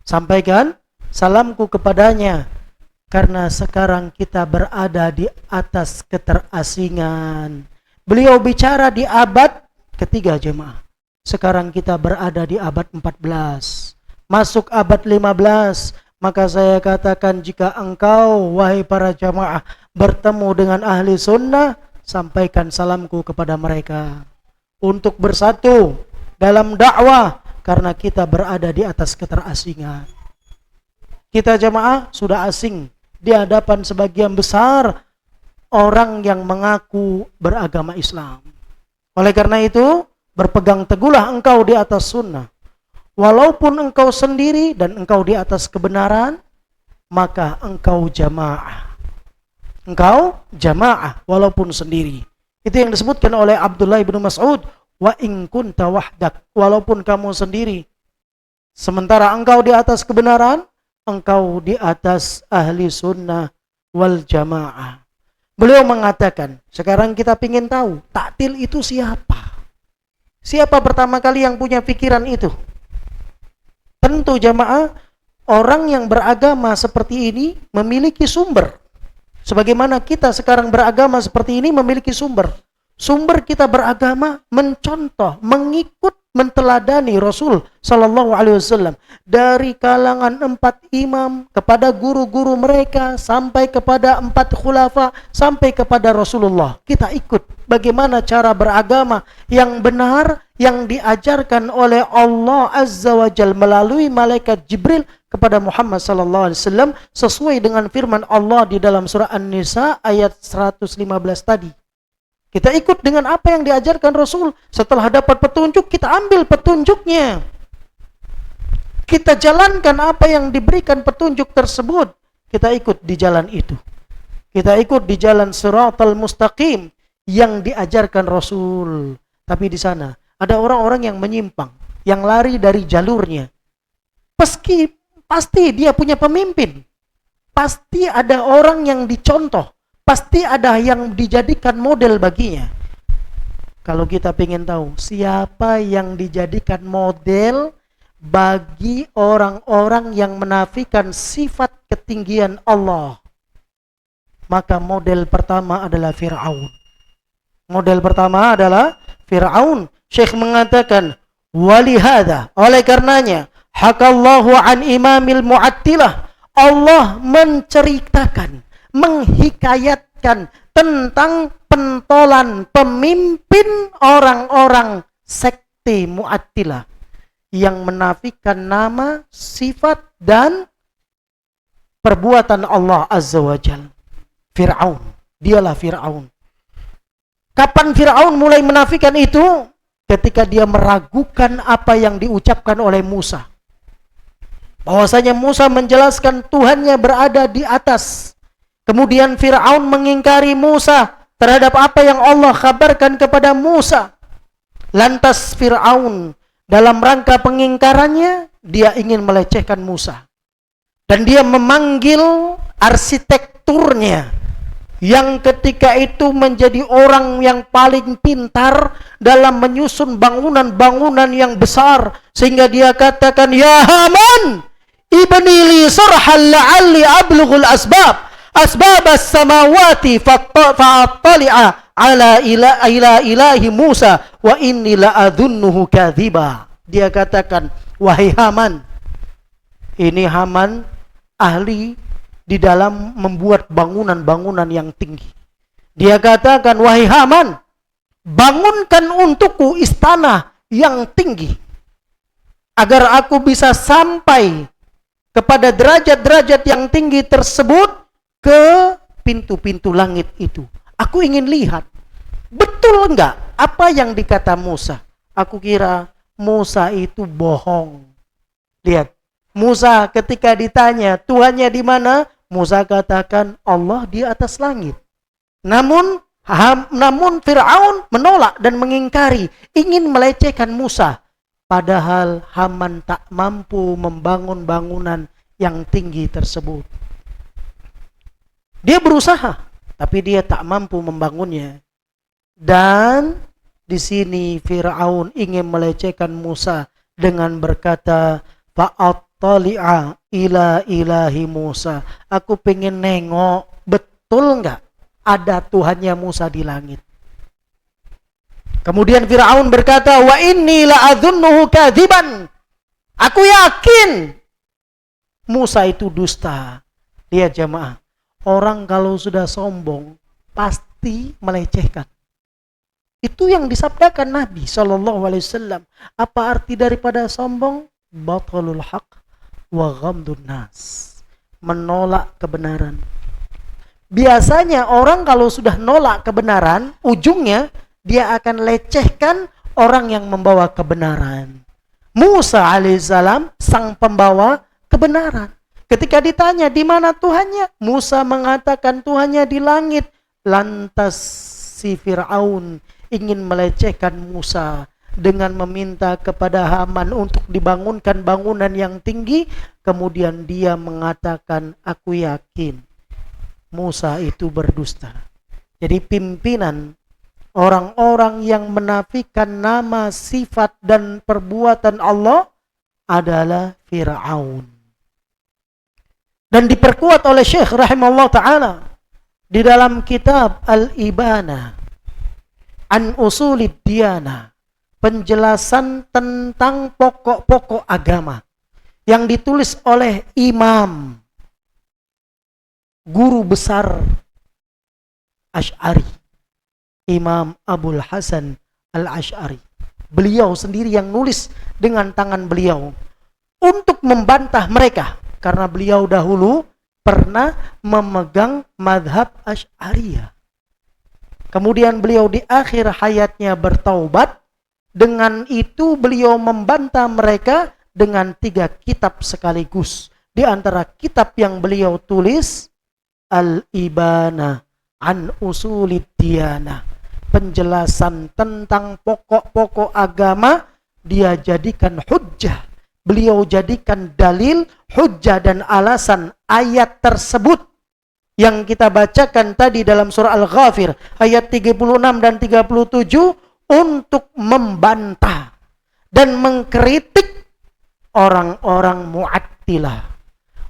Sampaikan salamku kepadanya. Karena sekarang kita berada di atas keterasingan, Beliau bicara di abad ketiga jemaah. Sekarang kita berada di abad 14. Masuk abad 15. Maka saya katakan, jika engkau, wahai para jamaah, bertemu dengan ahli sunnah, sampaikan salamku kepada mereka untuk bersatu dalam dakwah, karena kita berada di atas keterasingan. Kita jamaah sudah asing di hadapan sebagian besar orang yang mengaku beragama Islam. Oleh karena itu, berpegang teguhlah engkau di atas sunnah. Walaupun engkau sendiri dan engkau di atas kebenaran, maka engkau jamaah. Engkau jamaah walaupun sendiri. Itu yang disebutkan oleh Abdullah bin Mas'ud, wa in kunta wahdak, walaupun kamu sendiri. Sementara engkau di atas kebenaran, engkau di atas ahli sunnah wal jamaah. Beliau mengatakan, sekarang kita ingin tahu, taktil itu siapa? Siapa pertama kali yang punya pikiran itu? Tentu jamaah, orang yang beragama seperti ini memiliki sumber. Sebagaimana kita sekarang beragama seperti ini memiliki sumber. Sumber kita beragama mencontoh, mengikut, menteladani Rasul Sallallahu Alaihi Wasallam, dari kalangan 4 imam kepada guru-guru mereka sampai kepada 4 khulafa sampai kepada Rasulullah. Kita ikut bagaimana cara beragama yang benar yang diajarkan oleh Allah Azza wa Jalla melalui malaikat Jibril kepada Muhammad Sallallahu Alaihi Wasallam, sesuai dengan firman Allah di dalam surah An-Nisa ayat 115 tadi. Kita ikut dengan apa yang diajarkan Rasul. Setelah dapat petunjuk, kita ambil petunjuknya. Kita jalankan apa yang diberikan petunjuk tersebut. Kita ikut di jalan itu. Kita ikut di jalan Shiratal Mustaqim yang diajarkan Rasul. Tapi di sana ada orang-orang yang menyimpang, yang lari dari jalurnya. Pasti dia punya pemimpin. Pasti ada orang yang dicontoh. Pasti ada yang dijadikan model baginya. Kalau kita ingin tahu siapa yang dijadikan model bagi orang-orang yang menafikan sifat ketinggian Allah, maka model pertama adalah Fir'aun. Model pertama adalah Fir'aun. Syekh mengatakan, walihada, oleh karenanya, hakallahu an imamil mu'attilah, Allah menceritakan, menghikayatkan tentang pentolan pemimpin orang-orang sekte Mu'attilah yang menafikan nama, sifat, dan perbuatan Allah Azza wa Jalla. Fir'aun, dialah Fir'aun. Kapan Fir'aun mulai menafikan itu? Ketika dia meragukan apa yang diucapkan oleh Musa, bahwasanya Musa menjelaskan Tuhannya berada di atas. Kemudian Fir'aun mengingkari Musa terhadap apa yang Allah kabarkan kepada Musa. Lantas Fir'aun dalam rangka pengingkarannya, dia ingin melecehkan Musa. Dan dia memanggil arsitekturnya, yang ketika itu menjadi orang yang paling pintar dalam menyusun bangunan-bangunan yang besar. Sehingga dia katakan, ya Haman, ibni li sarhal la'alli ablughul asbab as-samawati fa'attali'a ala ilahi Musa wa inni la'adhunnuhu kadhiba. Dia katakan, wahai Haman, ini Haman ahli di dalam membuat bangunan-bangunan yang tinggi. Dia katakan, wahai Haman, bangunkan untukku istana yang tinggi agar aku bisa sampai kepada derajat-derajat yang tinggi tersebut, ke pintu-pintu langit itu. Aku ingin lihat, betul enggak apa yang dikata Musa? Aku kira Musa itu bohong. Lihat, Musa ketika ditanya Tuhannya di mana, Musa katakan Allah di atas langit. Namun Fir'aun menolak dan mengingkari, ingin melecehkan Musa. Padahal Haman tak mampu membangun bangunan yang tinggi tersebut. Dia berusaha, tapi dia tak mampu membangunnya. Dan di sini Fir'aun ingin melecehkan Musa dengan berkata, fa'attali'a ila ilahi Musa. Aku pengen nengok, betul enggak ada Tuhannya Musa di langit? Kemudian Fir'aun berkata, wa inni la'adhunnuhu kadziban. Aku yakin Musa itu dusta. Lihat jamaah, orang kalau sudah sombong pasti melecehkan. Itu yang disabdakan Nabi SAW. Apa arti daripada sombong? Batalul haq wa ghamdun nas. Menolak kebenaran. Biasanya orang kalau sudah nolak kebenaran, ujungnya dia akan lecehkan orang yang membawa kebenaran. Musa alaihissalam sang pembawa kebenaran. Ketika ditanya di mana Tuhannya, Musa mengatakan Tuhannya di langit. Lantas si Fir'aun ingin melecehkan Musa dengan meminta kepada Haman untuk dibangunkan bangunan yang tinggi. Kemudian dia mengatakan, aku yakin Musa itu berdusta. Jadi pimpinan orang-orang yang menafikan nama, sifat, dan perbuatan Allah adalah Fir'aun. Dan diperkuat oleh Syekh rahimahullah ta'ala di dalam kitab Al-Ibana an Usulid Diyana, penjelasan tentang pokok-pokok agama yang ditulis oleh Imam guru besar Asy'ari, Imam Abul Hasan Al-Asy'ari. Beliau sendiri yang nulis dengan tangan beliau untuk membantah mereka, karena beliau dahulu pernah memegang madhab Asy'ariyah. Kemudian beliau di akhir hayatnya bertaubat. Dengan itu beliau membantah mereka dengan 3 kitab sekaligus. Di antara kitab yang beliau tulis, Al-Ibana an Usulid Diyana, penjelasan tentang pokok-pokok agama, dia jadikan hujjah. Beliau jadikan dalil, hujjah dan alasan ayat tersebut yang kita bacakan tadi dalam surah Al-Ghafir ayat 36 dan 37 untuk membantah dan mengkritik orang-orang Mu'attilah,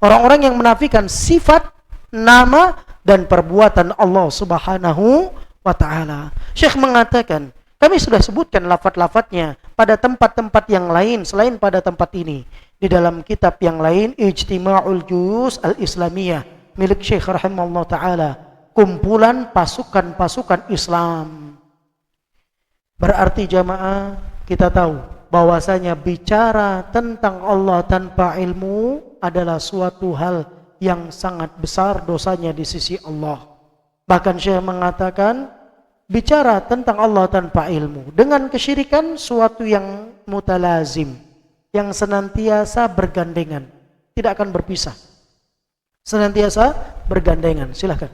orang-orang yang menafikan sifat, nama, dan perbuatan Allah Subhanahu wa ta'ala. Syekh mengatakan, kami sudah sebutkan lafaz-lafaznya pada tempat-tempat yang lain selain pada tempat ini. Di dalam kitab yang lain, Ijtima'ul Juyus Al-Islamiyah, milik Syekh rahimahullah ta'ala, kumpulan pasukan-pasukan Islam. Berarti jamaah, kita tahu bahwasanya bicara tentang Allah tanpa ilmu adalah suatu hal yang sangat besar dosanya di sisi Allah. Bahkan Syekh mengatakan, bicara tentang Allah tanpa ilmu dengan kesyirikan suatu yang mutalazim, yang senantiasa bergandengan, tidak akan berpisah, senantiasa bergandengan. Silahkan.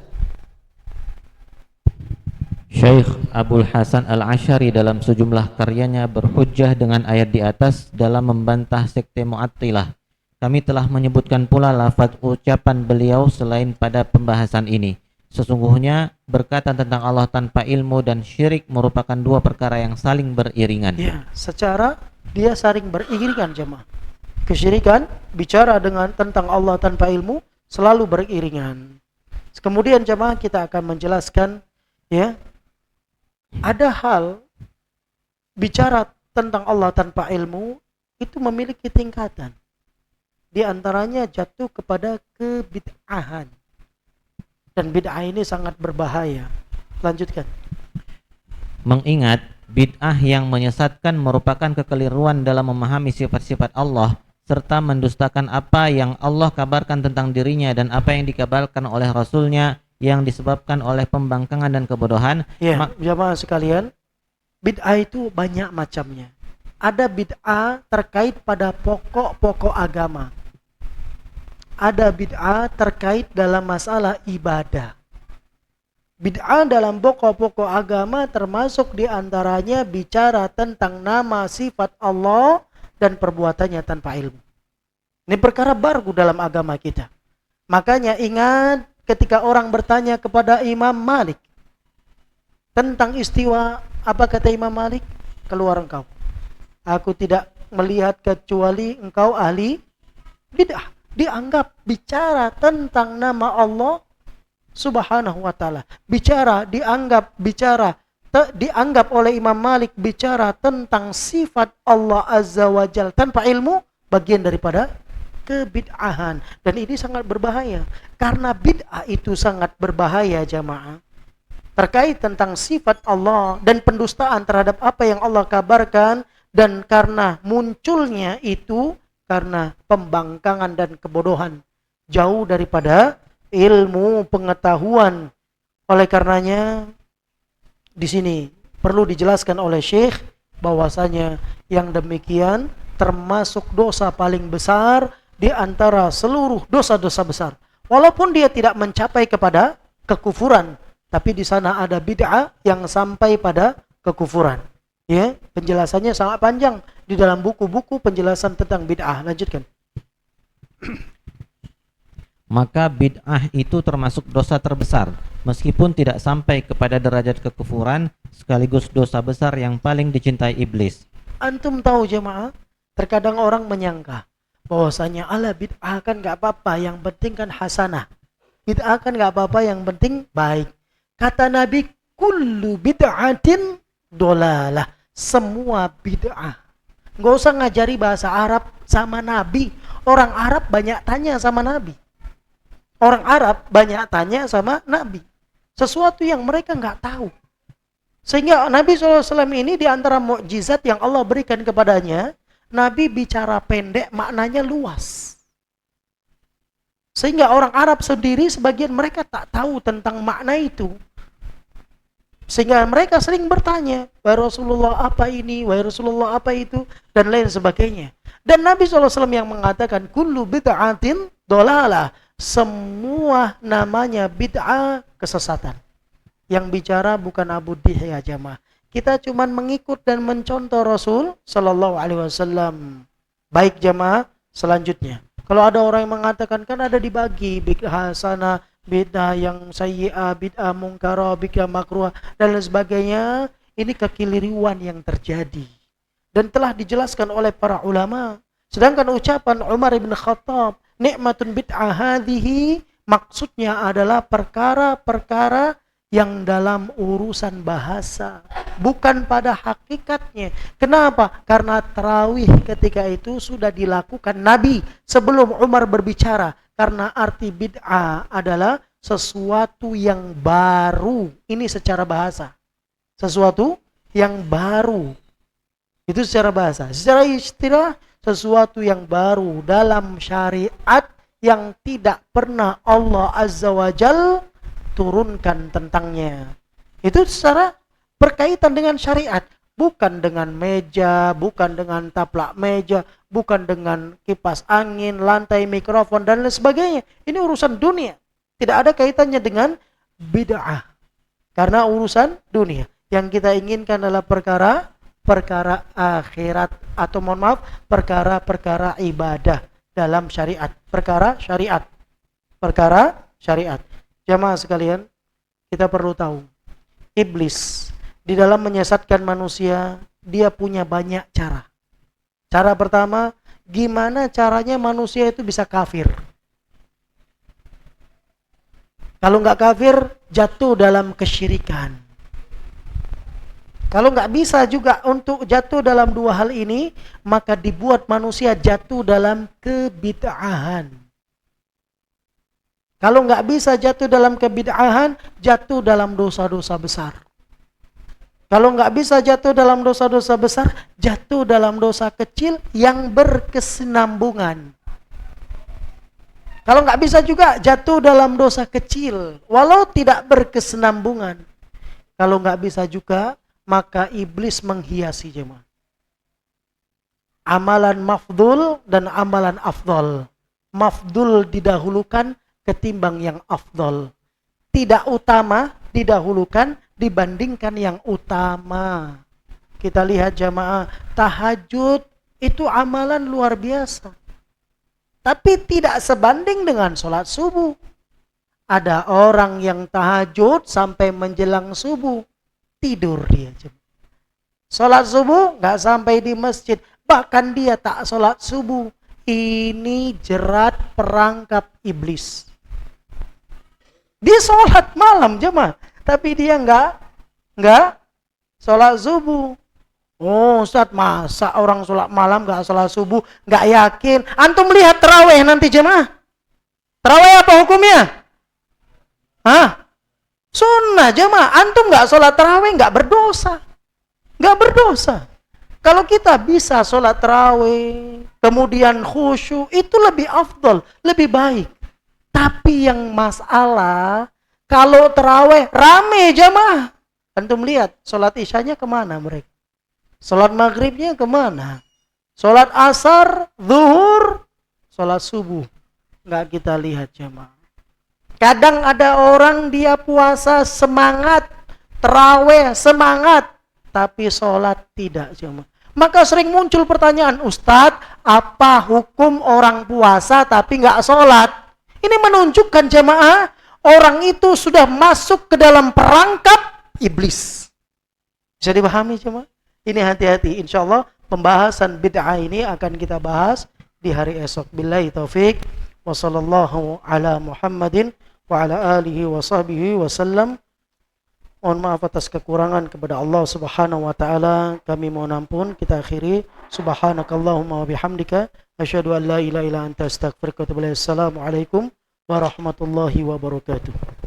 Syekh Abul Hasan Al-Asy'ari dalam sejumlah karyanya berhujjah dengan ayat di atas dalam membantah sekte Mu'attilah. Kami telah menyebutkan pula lafaz ucapan beliau selain pada pembahasan ini. Sesungguhnya berkata tentang Allah tanpa ilmu dan syirik merupakan 2 perkara yang saling beriringan. Ya, secara dia saling beriringan jemaah. Kesyirikan, bicara dengan tentang Allah tanpa ilmu selalu beriringan. Kemudian jemaah kita akan menjelaskan, ya, ada hal bicara tentang Allah tanpa ilmu itu memiliki tingkatan. Di antaranya jatuh kepada kebid'ahan. Dan bid'ah ini sangat berbahaya. Lanjutkan. Mengingat bid'ah yang menyesatkan merupakan kekeliruan dalam memahami sifat-sifat Allah serta mendustakan apa yang Allah kabarkan tentang dirinya dan apa yang dikabarkan oleh Rasulnya yang disebabkan oleh pembangkangan dan kebodohan. Ya, jamaah sekalian, bid'ah itu banyak macamnya. Ada bid'ah terkait pada pokok-pokok agama. Ada bid'ah terkait dalam masalah ibadah. Bid'ah dalam pokok-pokok agama termasuk diantaranya bicara tentang nama sifat Allah dan perbuatannya tanpa ilmu. Ini perkara baru dalam agama kita. Makanya ingat ketika orang bertanya kepada Imam Malik tentang istiwa, apa kata Imam Malik? Keluar engkau. Aku tidak melihat kecuali engkau ahli bid'ah. Dianggap bicara tentang nama Allah Subhanahu wa ta'ala, dianggap bicara dianggap oleh Imam Malik bicara tentang sifat Allah Azza wa Jalla tanpa ilmu, bagian daripada kebid'ahan. Dan ini sangat berbahaya, karena bid'ah itu sangat berbahaya jamaah, terkait tentang sifat Allah dan pendustaan terhadap apa yang Allah kabarkan. Dan karena munculnya itu karena pembangkangan dan kebodohan, jauh daripada ilmu pengetahuan. Oleh karenanya di sini perlu dijelaskan oleh Syekh bahwasanya yang demikian termasuk dosa paling besar di antara seluruh dosa-dosa besar. Walaupun dia tidak mencapai kepada kekufuran, tapi di sana ada bid'ah yang sampai pada kekufuran. Ya, penjelasannya sangat panjang di dalam buku-buku penjelasan tentang bid'ah. Lanjutkan. Maka bid'ah itu termasuk dosa terbesar, meskipun tidak sampai kepada derajat kekufuran, sekaligus dosa besar yang paling dicintai iblis. Antum tahu jemaah, terkadang orang menyangka bahwasanya ala bid'ah kan gak apa-apa, yang penting kan hasanah. Bid'ah kan gak apa-apa, yang penting baik. Kata Nabi, kullu bid'atin dolalah. Semua bid'ah. Gak usah ngajari bahasa Arab sama Nabi. Orang Arab banyak tanya sama Nabi. Orang Arab banyak tanya sama Nabi sesuatu yang mereka gak tahu. Sehingga Nabi SAW ini di antara mukjizat yang Allah berikan kepadanya, Nabi bicara pendek, maknanya luas. Sehingga orang Arab sendiri sebagian mereka tak tahu tentang makna itu. Sehingga mereka sering bertanya, wahai Rasulullah apa ini, wahai Rasulullah apa itu, dan lain sebagainya. Dan Nabi SAW yang mengatakan, kullu bid'atin dolalah. Semua namanya bid'ah, kesesatan. Yang bicara bukan Abu Dihya jamaah. Kita cuma mengikut dan mencontoh Rasul Sallallahu Alaihi Wasallam. Baik jamaah, selanjutnya. Kalau ada orang yang mengatakan kan ada dibagi bid'ah hasanah, bid'ah yang sayyi'ah, bid'ah mungkarah, bid'ah makruh dan lain sebagainya, ini kekeliruan yang terjadi dan telah dijelaskan oleh para ulama. Sedangkan ucapan Umar bin Khattab, nikmatun bid'ah hadhihi, maksudnya adalah perkara-perkara yang dalam urusan bahasa, bukan pada hakikatnya. Kenapa? Karena tarawih ketika itu sudah dilakukan Nabi sebelum Umar berbicara. Karena arti bid'ah adalah sesuatu yang baru. Ini secara bahasa. Sesuatu yang baru. Itu secara bahasa. Secara istilah, sesuatu yang baru dalam syariat yang tidak pernah Allah Azza wa Jal turunkan tentangnya. Itu secara berkaitan dengan syariat, bukan dengan meja, bukan dengan taplak meja, bukan dengan kipas angin, lantai, mikrofon dan lain sebagainya. Ini urusan dunia, tidak ada kaitannya dengan bid'ah. Karena urusan dunia, yang kita inginkan adalah perkara akhirat, atau mohon maaf, perkara-perkara ibadah dalam syariat, perkara syariat. Jamaah sekalian, kita perlu tahu, iblis di dalam menyesatkan manusia, dia punya banyak cara. Cara pertama, gimana caranya manusia itu bisa kafir. Kalau nggak kafir, jatuh dalam kesyirikan. Kalau nggak bisa juga untuk jatuh dalam dua hal ini, maka dibuat manusia jatuh dalam kebid'ahan. Kalau nggak bisa jatuh dalam kebid'ahan, jatuh dalam dosa-dosa besar. Kalau nggak bisa jatuh dalam dosa-dosa besar, jatuh dalam dosa kecil yang berkesinambungan. Kalau nggak bisa juga jatuh dalam dosa kecil, walau tidak berkesinambungan. Kalau nggak bisa juga, maka iblis menghiasi jemaah. Amalan mafdul dan amalan afdol. Mafdul didahulukan ketimbang yang afdol. Tidak utama didahulukan dibandingkan yang utama. Kita lihat jamaah, tahajud itu amalan luar biasa. Tapi tidak sebanding dengan sholat subuh. Ada orang yang tahajud sampai menjelang subuh, tidur dia. Sholat subuh gak sampai di masjid, bahkan dia tak sholat subuh. Ini jerat perangkap iblis. Dia sholat malam jemaah, tapi dia enggak sholat subuh. Oh Ustaz, masa orang sholat malam gak sholat subuh? Gak yakin. Antum lihat tarawih nanti jemaah. Tarawih apa hukumnya? Hah? Sunnah jemaah. Antum gak sholat tarawih gak berdosa. Gak berdosa. Kalau kita bisa sholat tarawih, kemudian khusyuk, itu lebih afdal, lebih baik. Tapi yang masalah, kalau tarawih rame jemaah. Antum lihat, sholat isyanya kemana mereka? Sholat maghribnya kemana? Sholat asar, zuhur, sholat subuh. Nggak kita lihat jemaah. Kadang ada orang dia puasa semangat, tarawih semangat, tapi sholat tidak jemaah. Maka sering muncul pertanyaan, Ustadz, apa hukum orang puasa tapi nggak sholat? Ini menunjukkan jemaah, orang itu sudah masuk ke dalam perangkap iblis. Bisa dipahami jemaah? Ini hati-hati, insya Allah pembahasan bid'ah ini akan kita bahas di hari esok. Billahi taufik, wa sallallahu ala Muhammadin wa ala alihi wa sahbihi wa sallam. Mohon maaf atas kekurangan kepada Allah subhanahu wa ta'ala. Kami mohon ampun, kita akhiri. Subhanakallahumma wa bihamdika, asyhadu an la ilaha illa anta astaghfiruka wa atubu ilaik. Assalamualaikum warahmatullahi wabarakatuh.